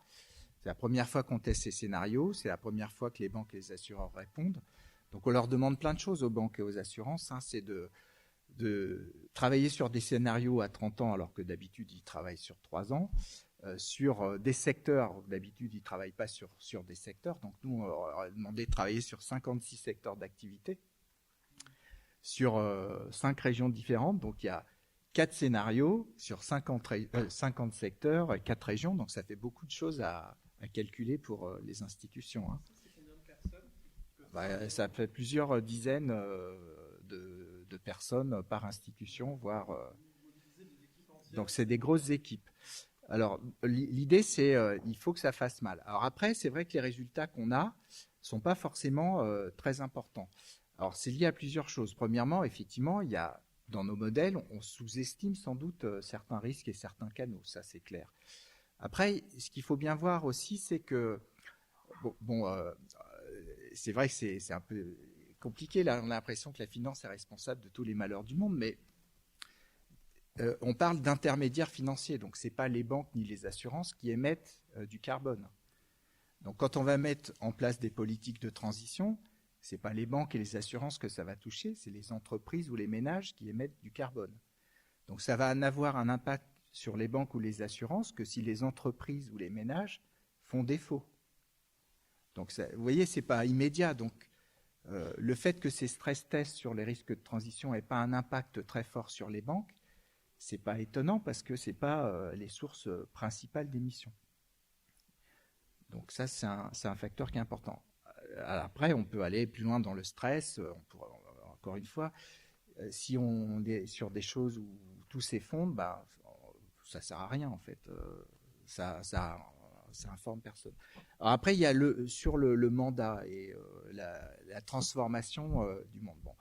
C'est la première fois qu'on teste ces scénarios. C'est la première fois que les banques et les assureurs répondent. Donc, on leur demande plein de choses aux banques et aux assurances. C'est de travailler sur des scénarios à 30 ans, alors que d'habitude, ils travaillent sur 3 ans. Sur des secteurs, d'habitude, ils ne travaillent pas sur des secteurs. Donc, nous, on leur a demandé de travailler sur 56 secteurs d'activité, sur 5 régions différentes. Donc, il y a 4 scénarios sur 50 secteurs, 4 régions. Donc, ça fait beaucoup de choses à calculer pour les institutions. C'est combien de personnes? Ça fait plusieurs dizaines de personnes par institution, voire... Donc, c'est des grosses équipes. Alors, l'idée, c'est il faut que ça fasse mal. Alors après, c'est vrai que les résultats qu'on a sont pas forcément très importants. Alors, c'est lié à plusieurs choses. Premièrement, effectivement, il y a dans nos modèles, on sous-estime sans doute certains risques et certains canaux, ça c'est clair. Après, ce qu'il faut bien voir aussi, c'est que c'est vrai que c'est un peu compliqué. Là, on a l'impression que la finance est responsable de tous les malheurs du monde, mais on parle d'intermédiaires financiers, donc c'est pas les banques ni les assurances qui émettent du carbone. Donc, quand on va mettre en place des politiques de transition, c'est pas les banques et les assurances que ça va toucher, c'est les entreprises ou les ménages qui émettent du carbone. Donc, ça va n'avoir un impact sur les banques ou les assurances que si les entreprises ou les ménages font défaut. Donc, ça, vous voyez, c'est pas immédiat. Donc, le fait que ces stress tests sur les risques de transition n'aient pas un impact très fort sur les banques, c'est pas étonnant parce que c'est pas les sources principales d'émissions. Donc ça, c'est un facteur qui est important. Après, on peut aller plus loin dans le stress. Encore une fois, si on est sur des choses où tout s'effondre, bah, ça sert à rien en fait. Ça informe personne. Alors après, il y a sur le mandat et la transformation du monde. Bon.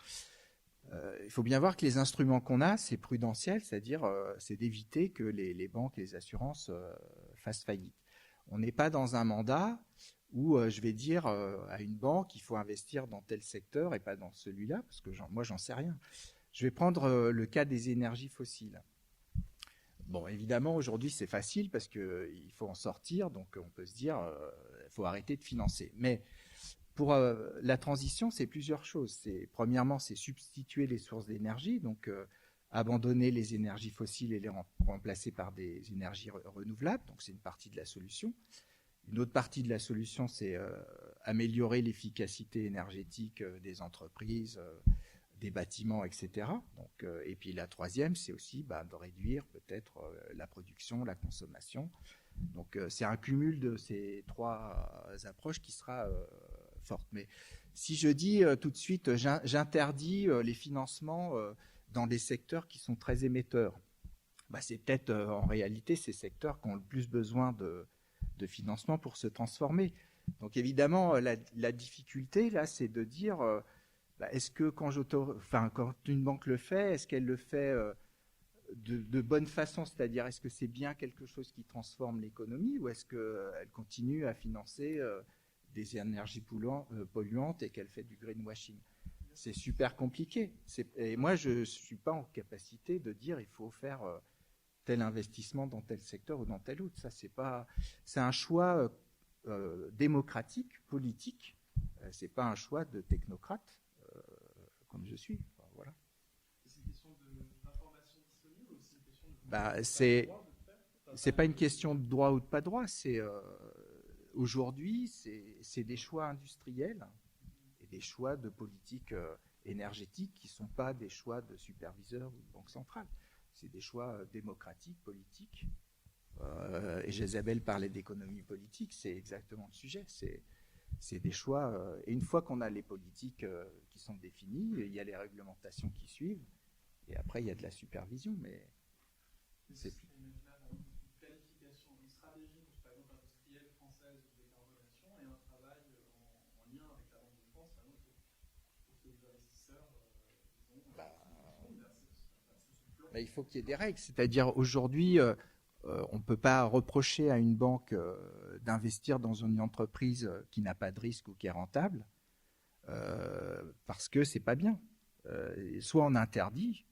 Il faut bien voir que les instruments qu'on a, c'est prudentiel, c'est-à-dire c'est d'éviter que les banques et les assurances fassent faillite. On n'est pas dans un mandat où je vais dire à une banque il faut investir dans tel secteur et pas dans celui-là, parce que moi j'en sais rien. Je vais prendre le cas des énergies fossiles. Bon, évidemment, aujourd'hui c'est facile parce qu'il faut en sortir, donc on peut se dire il faut arrêter de financer. Mais pour la transition, c'est plusieurs choses. Premièrement, c'est substituer les sources d'énergie, donc abandonner les énergies fossiles et les remplacer par des énergies renouvelables. Donc c'est une partie de la solution. Une autre partie de la solution, c'est améliorer l'efficacité énergétique des entreprises, des bâtiments, etc. Donc, et puis la troisième, c'est aussi de réduire peut-être la production, la consommation. Donc c'est un cumul de ces trois approches qui sera forte. Mais si je dis tout de suite, j'interdis les financements dans les secteurs qui sont très émetteurs, c'est peut-être en réalité ces secteurs qui ont le plus besoin de financement pour se transformer. Donc évidemment, la difficulté là, c'est de dire est-ce que quand une banque le fait, est-ce qu'elle le fait de bonne façon, c'est-à-dire est-ce que c'est bien quelque chose qui transforme l'économie ou est-ce qu'elle continue à financer des énergies polluantes et qu'elle fait du greenwashing? C'est super compliqué. Et moi, je ne suis pas en capacité de dire il faut faire tel investissement dans tel secteur ou dans tel autre. Ça, c'est un choix démocratique, politique. C'est pas un choix de technocrate comme je suis. Enfin, voilà. C'est une question d'information disponible ou c'est une question de c'est pas une question de droit ou de pas droit. C'est aujourd'hui, c'est des choix industriels et des choix de politique énergétique qui sont pas des choix de superviseurs ou de banque centrale. C'est des choix démocratiques, politiques. Et Jezabel parlait d'économie politique, c'est exactement le sujet. C'est des choix. Et une fois qu'on a les politiques qui sont définies, il y a les réglementations qui suivent. Et après, il y a de la supervision. Mais c'est plus. Une planification, une stratégie, par exemple, industrielle française de décarbonation et un travail en lien avec la Banque de France, pour que les investisseurs Il faut qu'il y ait des règles. C'est-à-dire aujourd'hui, on ne peut pas reprocher à une banque d'investir dans une entreprise qui n'a pas de risque ou qui est rentable parce que c'est pas bien. Soit on interdit.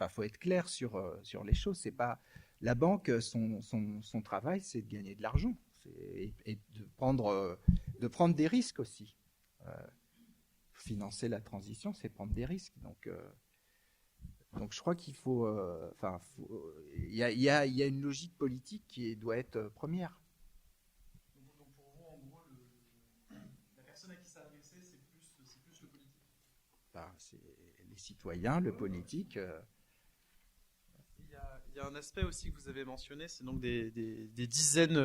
Faut être clair sur les choses. C'est pas la banque. Son travail, c'est de gagner de l'argent et de prendre des risques aussi. Financer la transition, c'est prendre des risques. Donc je crois qu'il faut, il y a une logique politique qui doit être première. Donc pour vous, en gros, la personne à qui ça adressé, c'est plus le politique. C'est les citoyens, le politique. Il y a un aspect aussi que vous avez mentionné, c'est donc des dizaines,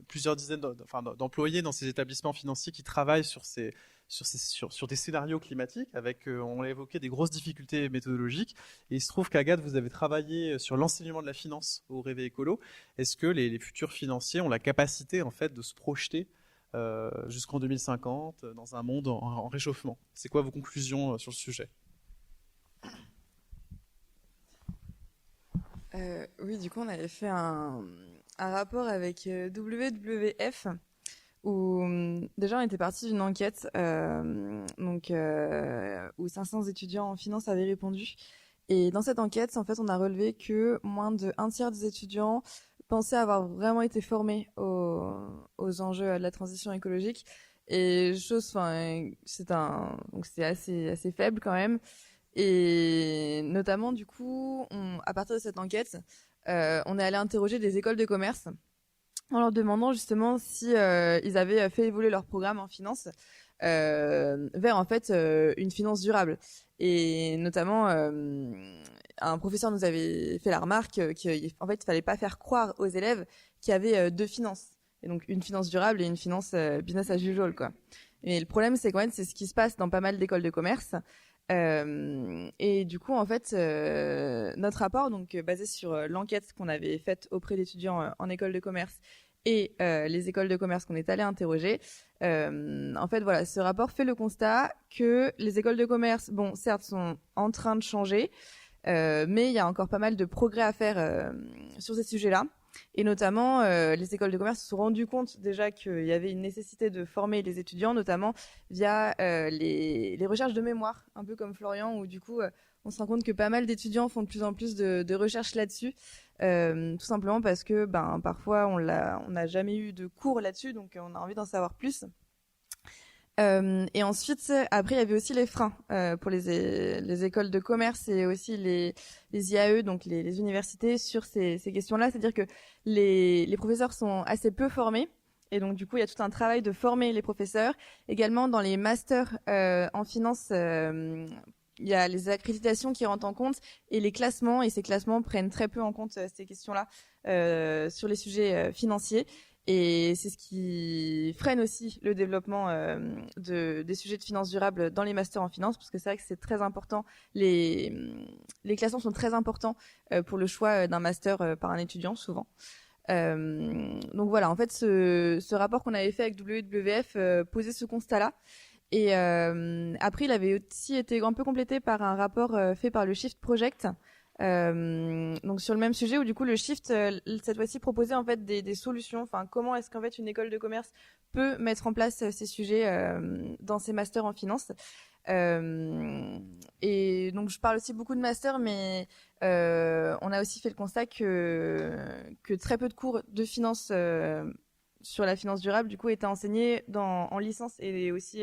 plusieurs dizaines d'employés dans ces établissements financiers qui travaillent sur ces sur des scénarios climatiques, avec, on l'a évoqué, des grosses difficultés méthodologiques. Et il se trouve qu'Agathe, vous avez travaillé sur l'enseignement de la finance au Réveil Écolo. Est-ce que les futurs financiers ont la capacité en fait de se projeter jusqu'en 2050 dans un monde en réchauffement? C'est quoi vos conclusions sur le sujet? Oui, du coup, on avait fait un rapport avec WWF où déjà on était parti d'une enquête où 500 étudiants en finance avaient répondu. Et dans cette enquête, en fait, on a relevé que moins de 1/3 des étudiants pensaient avoir vraiment été formés aux enjeux de la transition écologique. Et c'était assez faible quand même. Et notamment, du coup, à partir de cette enquête, on est allé interroger des écoles de commerce en leur demandant justement si ils avaient fait évoluer leur programme en finance vers en fait une finance durable. Et notamment, un professeur nous avait fait la remarque qu'en fait, il fallait pas faire croire aux élèves qu'il y avait deux finances. Et donc une finance durable et une finance business as usual, quoi. Et le problème, c'est qu'en fait, c'est ce qui se passe dans pas mal d'écoles de commerce. Et du coup, en fait, notre rapport, donc basé sur l'enquête qu'on avait faite auprès d'étudiants en école de commerce et les écoles de commerce qu'on est allé interroger, en fait, voilà, ce rapport fait le constat que les écoles de commerce, bon, certes, sont en train de changer, mais il y a encore pas mal de progrès à faire sur ces sujets-là. Et notamment, les écoles de commerce se sont rendues compte déjà qu'il y avait une nécessité de former les étudiants, notamment via les recherches de mémoire, un peu comme Florian, où du coup, on se rend compte que pas mal d'étudiants font de plus en plus de recherches là-dessus, tout simplement parce que parfois on n'a jamais eu de cours là-dessus, donc on a envie d'en savoir plus. Et ensuite, après, il y avait aussi les freins pour les écoles de commerce et aussi les IAE, donc les universités, sur ces questions-là. C'est-à-dire que les professeurs sont assez peu formés. Et donc, du coup, il y a tout un travail de former les professeurs. Également, dans les masters en finance, il y a les accréditations qui rentrent en compte et les classements. Et ces classements prennent très peu en compte ces questions-là sur les sujets financiers. Et c'est ce qui freine aussi le développement des sujets de finance durable dans les masters en finance, parce que c'est vrai que c'est très important. Les classements sont très importants pour le choix d'un master par un étudiant, souvent. Donc voilà, en fait, ce rapport qu'on avait fait avec WWF posait ce constat-là. Et après, il avait aussi été un peu complété par un rapport fait par le Shift Project, donc sur le même sujet, où du coup le Shift cette fois-ci proposait en fait des solutions. Enfin, comment est-ce qu'en fait une école de commerce peut mettre en place ces sujets dans ses masters en finance. Et donc je parle aussi beaucoup de masters, mais on a aussi fait le constat que très peu de cours de finance sur la finance durable du coup étaient enseignés en licence, et aussi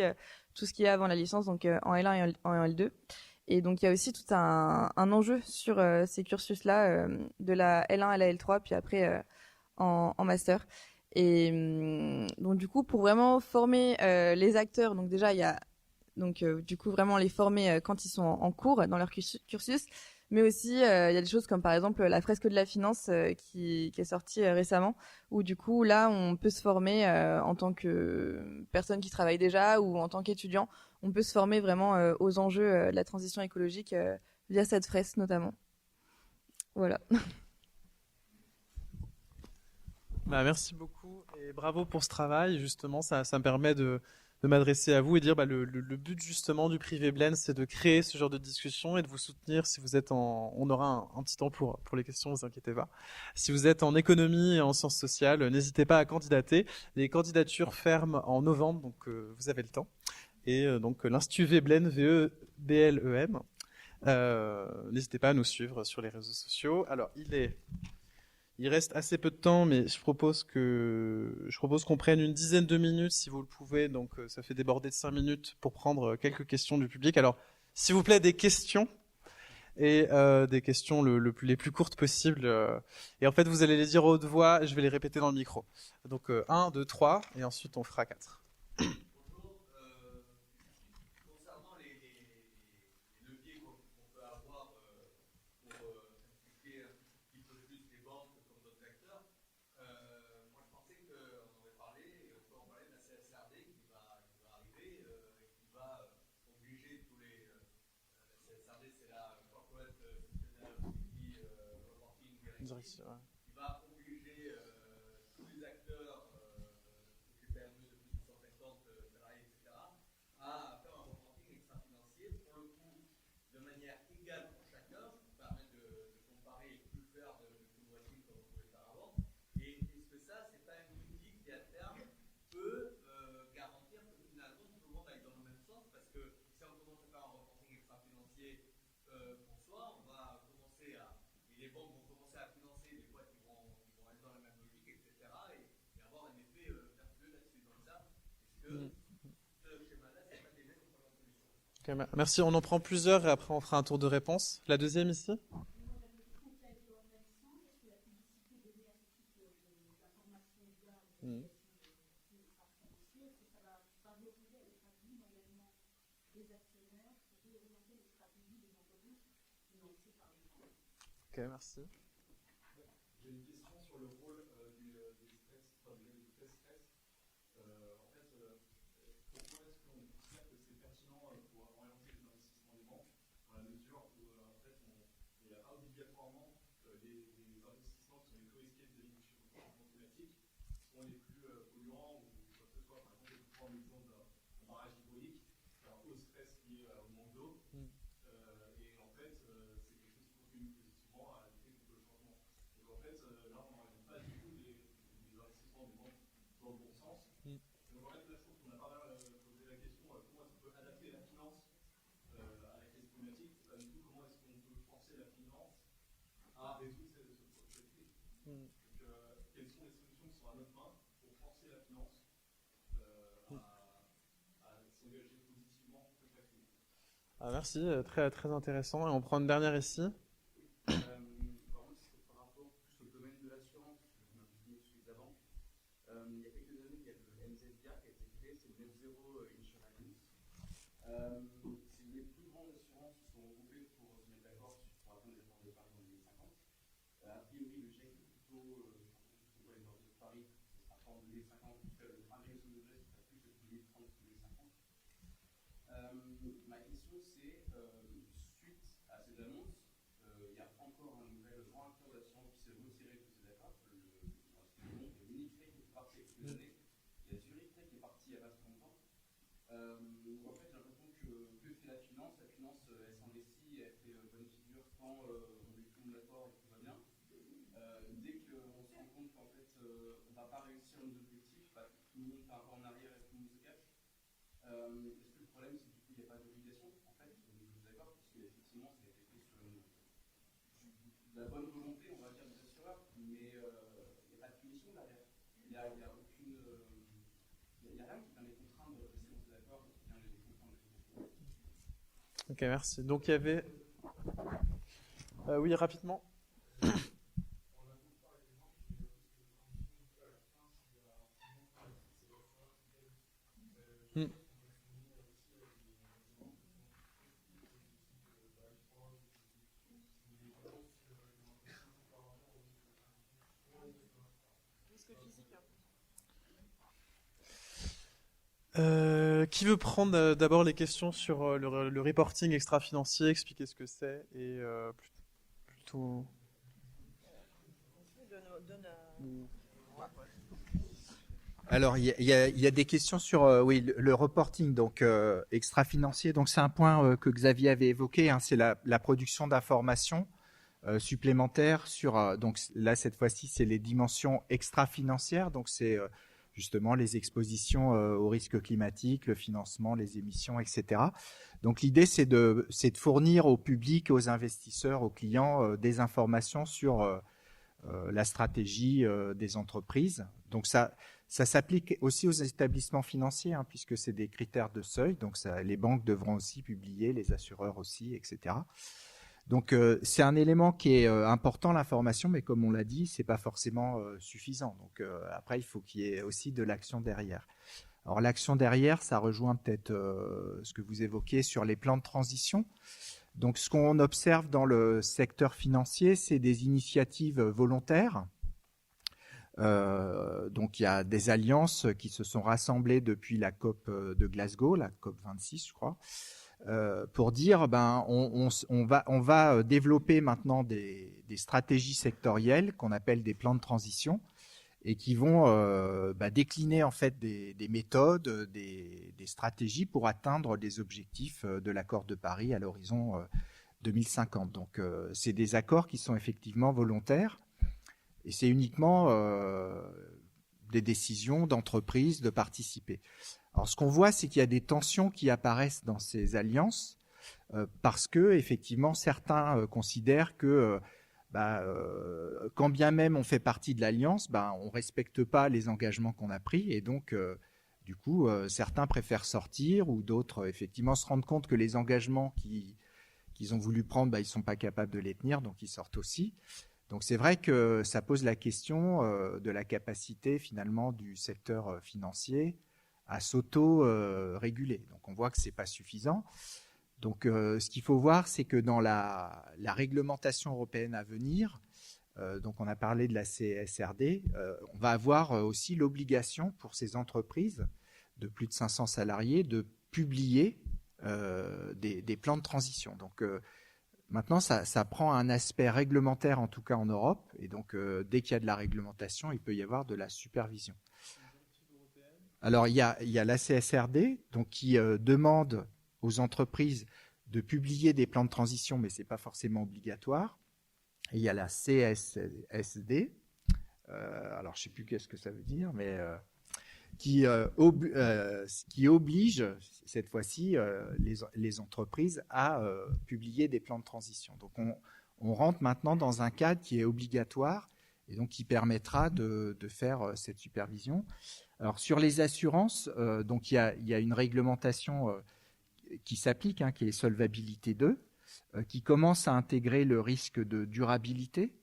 tout ce qui est avant la licence, donc en L1 et en L2. Et donc il y a aussi tout un enjeu sur ces cursus-là, de la L1 à la L3, puis après en master. Et donc du coup, pour vraiment former les acteurs, donc déjà il y a donc du coup vraiment les former quand ils sont en cours dans leur cursus, mais aussi il y a des choses comme par exemple la fresque de la finance qui est sortie récemment, où du coup là on peut se former en tant que personne qui travaille déjà ou en tant qu'étudiant. On peut se former vraiment aux enjeux de la transition écologique via cette fresque notamment. Voilà. Merci beaucoup et bravo pour ce travail. Justement, ça me permet de m'adresser à vous et dire le but justement du Privé Blend, c'est de créer ce genre de discussion et de vous soutenir si vous êtes on aura un petit temps pour les questions, ne vous inquiétez pas. Si vous êtes en économie et en sciences sociales, n'hésitez pas à candidater. Les candidatures ferment en novembre, donc vous avez le temps. Et donc l'Institut Veblen, VEBLEM. N'hésitez pas à nous suivre sur les réseaux sociaux. Alors il reste assez peu de temps, mais je propose qu'on prenne une dizaine de minutes si vous le pouvez. Donc ça fait déborder de 5 minutes pour prendre quelques questions du public. Alors s'il vous plaît, des questions, et des questions les plus courtes possibles. Et en fait vous allez les dire à haute voix, je vais les répéter dans le micro. Donc 1, 2, 3 et ensuite on fera 4. directive, ouais. qui va obliger tous les acteurs, les PME de plus de 150 salariés, etc., à faire un reporting extra-financier, pour le coup, de manière égale pour chacun, ce qui permet de comparer et plus faire de convoiting comme on pouvait faire avant. Et est-ce que ça, c'est pas un outil qui, à terme, peut garantir que finalement tout le monde aille dans le même sens? Parce que si on commence à faire un reporting extra-financier pour soi, on va commencer à. Et les banques vont commencer à financer des boîtes qui vont être dans la même logique, etc. Et avoir un effet vertueux là-dessus. Donc ça, est-ce que ce schéma-là, c'est pas déjà une première solution? Okay, merci, on en prend plusieurs et après on fera un tour de réponse. La deuxième ici. Mmh. Ok, merci. J'ai une question sur le rôle du stress, enfin, du stress. En fait, pourquoi est-ce qu'on considère que c'est pertinent pour orienter les investissements des banques, dans la mesure où en fait, il n'y a pas obligatoirement les investissements qui sont les plus risqués vis-à-vis du changement climatique sont les plus polluants ou quoi que ce soit. Par exemple, je prends l'exemple d'un barrage hydraulique, un haut stress lié au manque d'eau. Et en fait, c'est quelque chose qui contribue positivement à lutter contre le changement. Donc en fait, là, on n'oriente pas du tout les investissements des banques dans le bon sens. Donc en fait, là, je trouve qu'on a pas mal posé la question comment est-ce qu'on peut adapter la finance à la crise climatique, pas du tout comment est-ce qu'on peut forcer la finance à résoudre cette crise. Donc, quelles sont les solutions qui sont à notre main pour forcer la finance à s'engager positivement contre la crise? Ah, merci, très, très intéressant. Et on prend une dernière ici. Par contre, c'est par rapport plus au domaine de l'assurance, je m'implique celui de la banque. Il y a quelques années, il y a le NZIA qui a été créé, c'est le Net Zero Insurance. C'est les plus grandes assurances qui sont regroupées pour se mettre d'accord pour atteindre les bornes de Paris en 2050. A priori, le chèque est plutôt, pour les bornes de Paris, ce sera pas en 2050, puisque le train de degrés, ce sera plus de 2030 que 2050. Ma question, c'est, suite à cette annonce, il y a encore un nouvel grand acteur d'assurance qui s'est retiré de ces accords. L'Unitré qui est parti il y a quelques années. Il y a Zurich qui est parti il y a pas très longtemps. Donc en fait, j'ai l'impression que fait la finance, elle s'investit, elle fait bonne figure quand on met tout le monde d'accord et que tout va bien. Dès qu'on se rend compte qu'en fait, on ne va pas réussir nos objectifs, tout le monde fait un pas en arrière et tout le monde se cache. Est-ce que le problème, c'est que du coup, il n'y a pas d'obligation, en fait, au niveau des accords, parce qu'effectivement, ça a été fait sur la bonne volonté, on va dire, des assureurs, mais il n'y a pas de punition derrière. Il n'y a aucune. Il n'y a rien qui vient les contraindre de rester dans ces accords, qui vient les contraindre. Ok, merci. Donc il y avait. Oui, rapidement. Qui veut prendre d'abord les questions sur le reporting extra-financier, expliquer ce que c'est et plutôt. Alors, il y a des questions sur oui, le reporting donc extra-financier. Donc, c'est un point que Xavier avait évoqué. Hein, c'est la production d'informations supplémentaires sur. Donc là, cette fois-ci, c'est les dimensions extra-financières. Donc, c'est justement les expositions aux risques climatiques, le financement, les émissions, etc. Donc, l'idée, c'est de fournir au public, aux investisseurs, aux clients des informations sur la stratégie des entreprises. Donc, ça s'applique aussi aux établissements financiers, hein, puisque c'est des critères de seuil. Donc, les banques devront aussi publier, les assureurs aussi, etc. Donc, c'est un élément qui est important, l'information, mais comme on l'a dit, c'est pas forcément suffisant. Donc, après, il faut qu'il y ait aussi de l'action derrière. Alors, l'action derrière, ça rejoint peut-être ce que vous évoquiez sur les plans de transition. Donc, ce qu'on observe dans le secteur financier, c'est des initiatives volontaires. Donc, il y a des alliances qui se sont rassemblées depuis la COP de Glasgow, la COP 26, je crois, pour dire on va développer maintenant des stratégies sectorielles qu'on appelle des plans de transition et qui vont décliner en fait des méthodes, des stratégies pour atteindre les objectifs de l'accord de Paris à l'horizon 2050. Donc c'est des accords qui sont effectivement volontaires et c'est uniquement des décisions d'entreprise de participer. Alors ce qu'on voit, c'est qu'il y a des tensions qui apparaissent dans ces alliances parce que effectivement certains considèrent que quand bien même on fait partie de l'alliance, on respecte pas les engagements qu'on a pris et donc du coup certains préfèrent sortir ou d'autres effectivement se rendent compte que les engagements qu'ils ont voulu prendre, ils sont pas capables de les tenir, donc ils sortent aussi. Donc c'est vrai que ça pose la question de la capacité finalement du secteur financier à s'auto-réguler. Donc on voit que c'est pas suffisant. Donc ce qu'il faut voir, c'est que dans la réglementation européenne à venir, donc on a parlé de la CSRD, on va avoir aussi l'obligation pour ces entreprises de plus de 500 salariés de publier des plans de transition. Donc maintenant, ça prend un aspect réglementaire, en tout cas en Europe, et donc dès qu'il y a de la réglementation, il peut y avoir de la supervision. Alors il y a la CSRD, donc qui demande aux entreprises de publier des plans de transition, mais c'est pas forcément obligatoire. Et il y a la CSSD, alors je sais plus qu'est-ce que ça veut dire, mais qui oblige cette fois-ci les entreprises à publier des plans de transition. Donc on rentre maintenant dans un cadre qui est obligatoire et donc qui permettra de faire cette supervision. Alors sur les assurances, donc il y a une réglementation qui s'applique, qui est Solvabilité 2, qui commence à intégrer le risque de durabilité.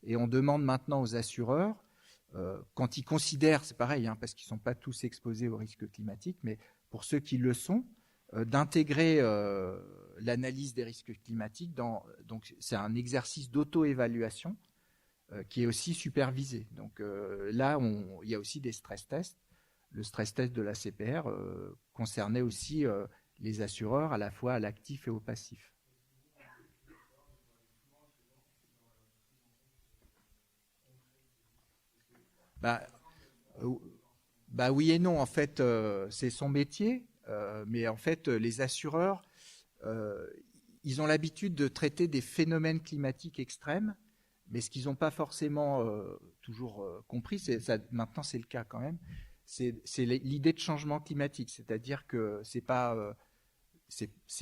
Et on demande maintenant aux assureurs, quand ils considèrent, c'est pareil, parce qu'ils ne sont pas tous exposés au risque climatique, mais pour ceux qui le sont, d'intégrer l'analyse des risques climatiques donc c'est un exercice d'auto-évaluation qui est aussi supervisé. Donc là, il y a aussi des stress tests. Le stress test de la CPR concernait aussi les assureurs à la fois à l'actif et au passif. Oui et non. En fait, c'est son métier, mais en fait, les assureurs, ils ont l'habitude de traiter des phénomènes climatiques extrêmes, mais ce qu'ils n'ont pas forcément toujours compris, maintenant c'est le cas quand même, c'est l'idée de changement climatique, c'est-à-dire que c'est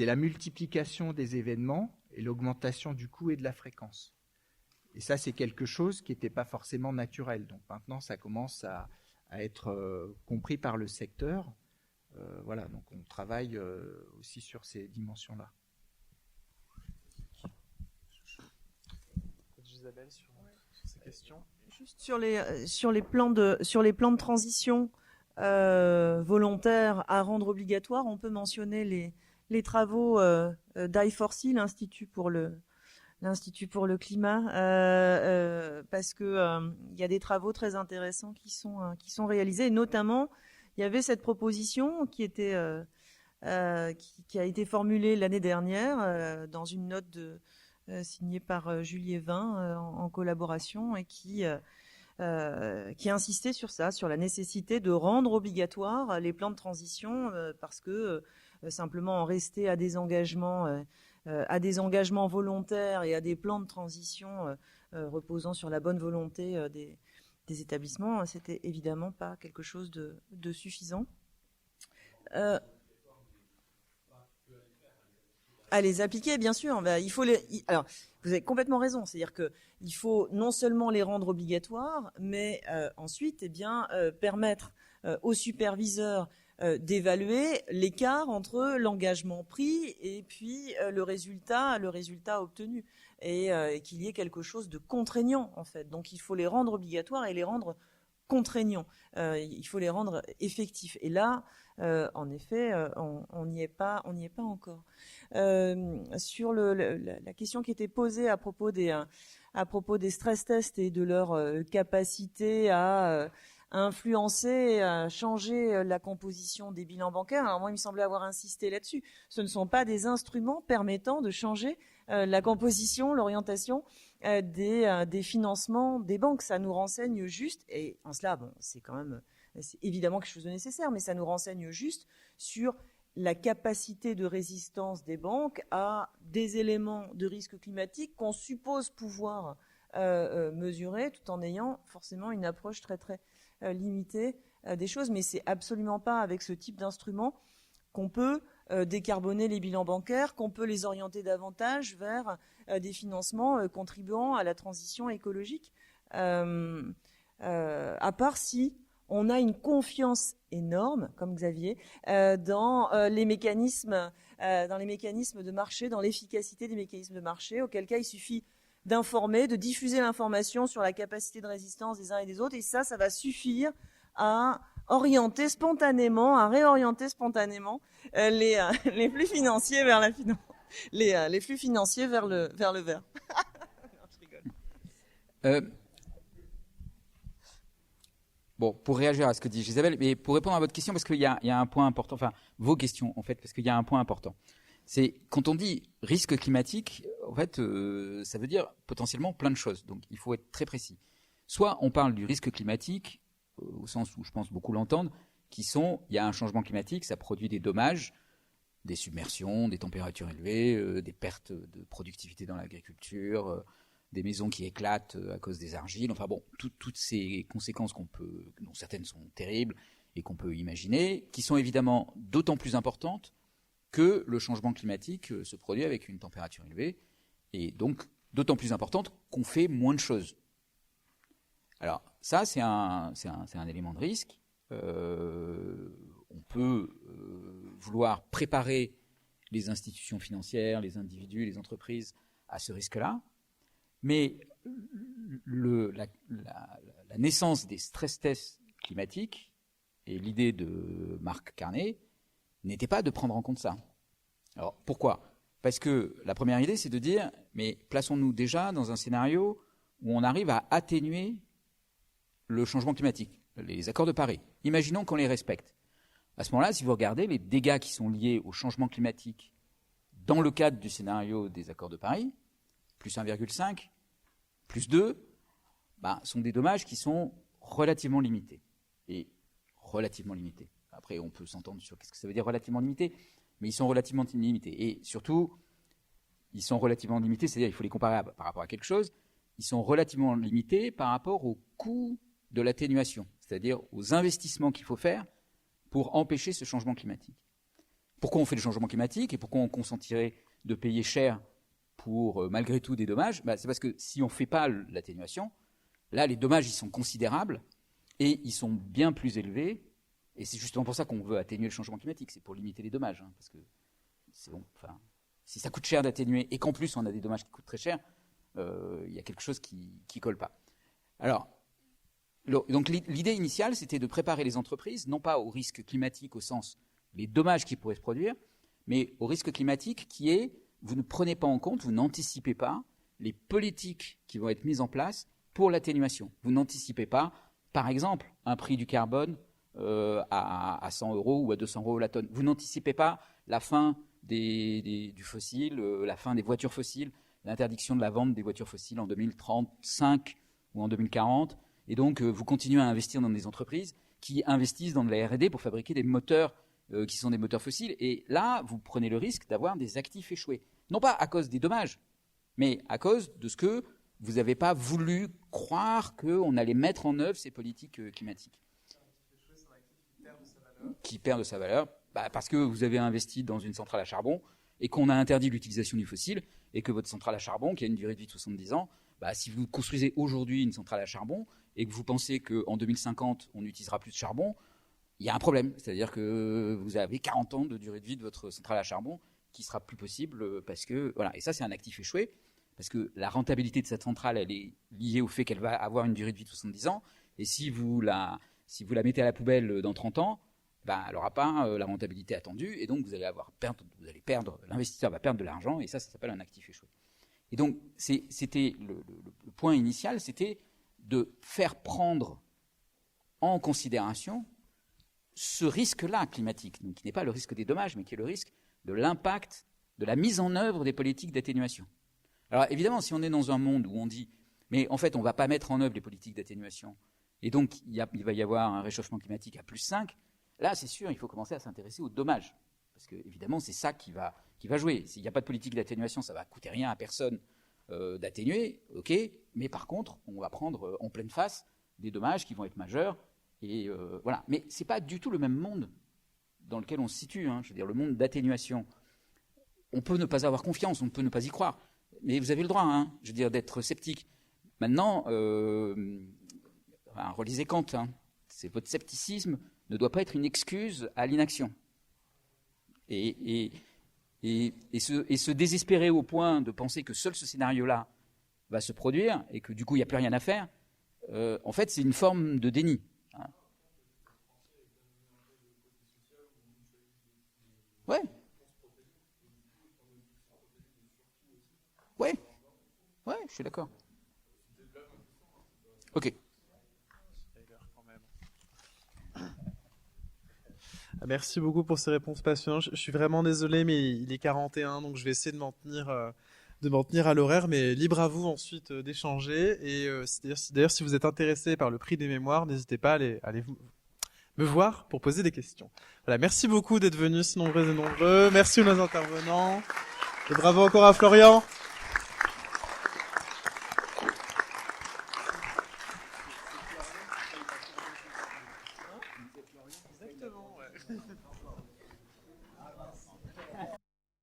la multiplication des événements et l'augmentation du coût et de la fréquence. Et ça, c'est quelque chose qui n'était pas forcément naturel. Donc maintenant, ça commence à être compris par le secteur. Voilà, donc on travaille aussi sur ces dimensions-là. Isabelle, sur ces questions. Juste sur les plans de transition volontaires à rendre obligatoires, on peut mentionner les travaux d'I4C, l'Institut pour le climat, parce que il y a des travaux très intéressants qui sont réalisés. Et notamment, il y avait cette proposition qui a été formulée l'année dernière dans une note signée par Julie Evin en collaboration et qui insistait sur ça, sur la nécessité de rendre obligatoire les plans de transition parce que simplement en rester à des engagements volontaires et à des plans de transition reposant sur la bonne volonté des établissements, c'était évidemment pas quelque chose de suffisant. À les appliquer, bien sûr. Alors, vous avez complètement raison. C'est-à-dire que il faut non seulement les rendre obligatoires, mais ensuite, permettre aux superviseurs d'évaluer l'écart entre l'engagement pris et puis le résultat obtenu, et qu'il y ait quelque chose de contraignant en fait. Donc, il faut les rendre obligatoires et les rendre contraignants. Il faut les rendre effectifs. Et là, en effet, on n'y est pas encore. Sur la question qui était posée à propos des stress tests et de leur capacité à influencer, changer la composition des bilans bancaires. Alors moi, il me semblait avoir insisté là-dessus. Ce ne sont pas des instruments permettant de changer la composition, l'orientation des financements des banques. Ça nous renseigne juste, et en cela, bon, c'est évidemment quelque chose de nécessaire, mais ça nous renseigne juste sur la capacité de résistance des banques à des éléments de risque climatique qu'on suppose pouvoir mesurer, tout en ayant forcément une approche très très limitée des choses. Mais c'est absolument pas avec ce type d'instrument qu'on peut décarboner les bilans bancaires, qu'on peut les orienter davantage vers des financements contribuant à la transition écologique, à part si on a une confiance énorme, comme Xavier, dans les mécanismes de marché, dans l'efficacité des mécanismes de marché, auquel cas il suffit d'informer, de diffuser l'information sur la capacité de résistance des uns et des autres, et ça va suffire à réorienter spontanément les flux financiers vers la finance, les flux financiers vers le vert. Non, je rigole. Bon, pour réagir à ce que dit Isabelle, mais pour répondre à votre question, parce qu'il y a un point important, enfin, vos questions, en fait, parce qu'il y a un point important. C'est, quand on dit risque climatique, en fait, ça veut dire potentiellement plein de choses. Donc, il faut être très précis. Soit on parle du risque climatique, au sens où je pense beaucoup l'entendre, il y a un changement climatique, ça produit des dommages, des submersions, des températures élevées, des pertes de productivité dans l'agriculture, des maisons qui éclatent à cause des argiles, enfin bon, toutes ces conséquences dont certaines sont terribles et qu'on peut imaginer, qui sont évidemment d'autant plus importantes que le changement climatique se produit avec une température élevée, et donc d'autant plus importante qu'on fait moins de choses. Alors ça, c'est un élément de risque. On peut vouloir préparer les institutions financières, les individus, les entreprises à ce risque-là. Mais la naissance des stress tests climatiques et l'idée de Mark Carney n'était pas de prendre en compte ça. Alors pourquoi ? Parce que la première idée, c'est de dire, mais plaçons-nous déjà dans un scénario où on arrive à atténuer le changement climatique, les accords de Paris. Imaginons qu'on les respecte. À ce moment-là, si vous regardez les dégâts qui sont liés au changement climatique dans le cadre du scénario des accords de Paris, plus 1,5, plus 2, sont des dommages qui sont relativement limités. Et relativement limités. Après, on peut s'entendre sur qu'est-ce que ça veut dire relativement limité, mais ils sont relativement limités. Et surtout, ils sont relativement limités, c'est-à-dire qu'il faut les comparer par rapport à quelque chose, ils sont relativement limités par rapport au coût de l'atténuation, c'est-à-dire aux investissements qu'il faut faire pour empêcher ce changement climatique. Pourquoi on fait le changement climatique et pourquoi on consentirait de payer cher pour, malgré tout, des dommages ? C'est parce que si on ne fait pas l'atténuation, là, les dommages, ils sont considérables et ils sont bien plus élevés. Et c'est justement pour ça qu'on veut atténuer le changement climatique, c'est pour limiter les dommages. Parce que si ça coûte cher d'atténuer et qu'en plus on a des dommages qui coûtent très cher, il y a quelque chose qui ne colle pas. Alors, donc l'idée initiale, c'était de préparer les entreprises, non pas au risque climatique au sens les dommages qui pourraient se produire, mais au risque climatique qui est, vous ne prenez pas en compte, vous n'anticipez pas les politiques qui vont être mises en place pour l'atténuation. Vous n'anticipez pas, par exemple, un prix du carbone à 100 € ou à 200 € la tonne. Vous n'anticipez pas la fin du fossile, la fin des voitures fossiles, l'interdiction de la vente des voitures fossiles en 2035 ou en 2040. Et donc, vous continuez à investir dans des entreprises qui investissent dans de la R&D pour fabriquer des moteurs qui sont des moteurs fossiles. Et là, vous prenez le risque d'avoir des actifs échoués. Non pas à cause des dommages, mais à cause de ce que vous n'avez pas voulu croire qu'on allait mettre en œuvre ces politiques climatiques. Qui perd de sa valeur, parce que vous avez investi dans une centrale à charbon et qu'on a interdit l'utilisation du fossile et que votre centrale à charbon, qui a une durée de vie de 70 ans, si vous construisez aujourd'hui une centrale à charbon et que vous pensez qu'en 2050, on n'utilisera plus de charbon, il y a un problème. C'est-à-dire que vous avez 40 ans de durée de vie de votre centrale à charbon qui sera plus possible parce que, voilà. Et ça, c'est un actif échoué parce que la rentabilité de cette centrale, elle est liée au fait qu'elle va avoir une durée de vie de 70 ans. Et si vous la mettez à la poubelle dans 30 ans, elle n'aura pas la rentabilité attendue et donc vous allez perdre, l'investisseur va perdre de l'argent et ça s'appelle un actif échoué. Et donc, c'était le point initial, c'était de faire prendre en considération ce risque-là climatique, donc qui n'est pas le risque des dommages, mais qui est le risque de l'impact de la mise en œuvre des politiques d'atténuation. Alors évidemment, si on est dans un monde où on dit mais en fait on ne va pas mettre en œuvre les politiques d'atténuation, et donc il va y avoir un réchauffement climatique à plus 5, là c'est sûr, il faut commencer à s'intéresser aux dommages. Parce que évidemment c'est ça qui va jouer. S'il n'y a pas de politique d'atténuation, ça ne va coûter rien à personne d'atténuer, ok, mais par contre on va prendre en pleine face des dommages qui vont être majeurs. Et voilà. Mais ce n'est pas du tout le même monde dans lequel on se situe. Je veux dire, le monde d'atténuation. On peut ne pas avoir confiance, on peut ne pas y croire. Mais vous avez le droit, je veux dire, d'être sceptique. Maintenant, relisez Kant. C'est votre scepticisme ne doit pas être une excuse à l'inaction. Et se désespérer au point de penser que seul ce scénario-là va se produire et que du coup il n'y a plus rien à faire, en fait, c'est une forme de déni. Ouais. Ouais. Ouais, je suis d'accord. Ok. Merci beaucoup pour ces réponses passionnantes. Je suis vraiment désolé, mais il est 41, donc je vais essayer de m'en tenir à l'horaire, mais libre à vous ensuite d'échanger. Et d'ailleurs, si vous êtes intéressé par le prix des mémoires, n'hésitez pas à aller me voir pour poser des questions. Voilà, merci beaucoup d'être venus si nombreux et nombreux. Merci à nos intervenants. Et bravo encore à Florian.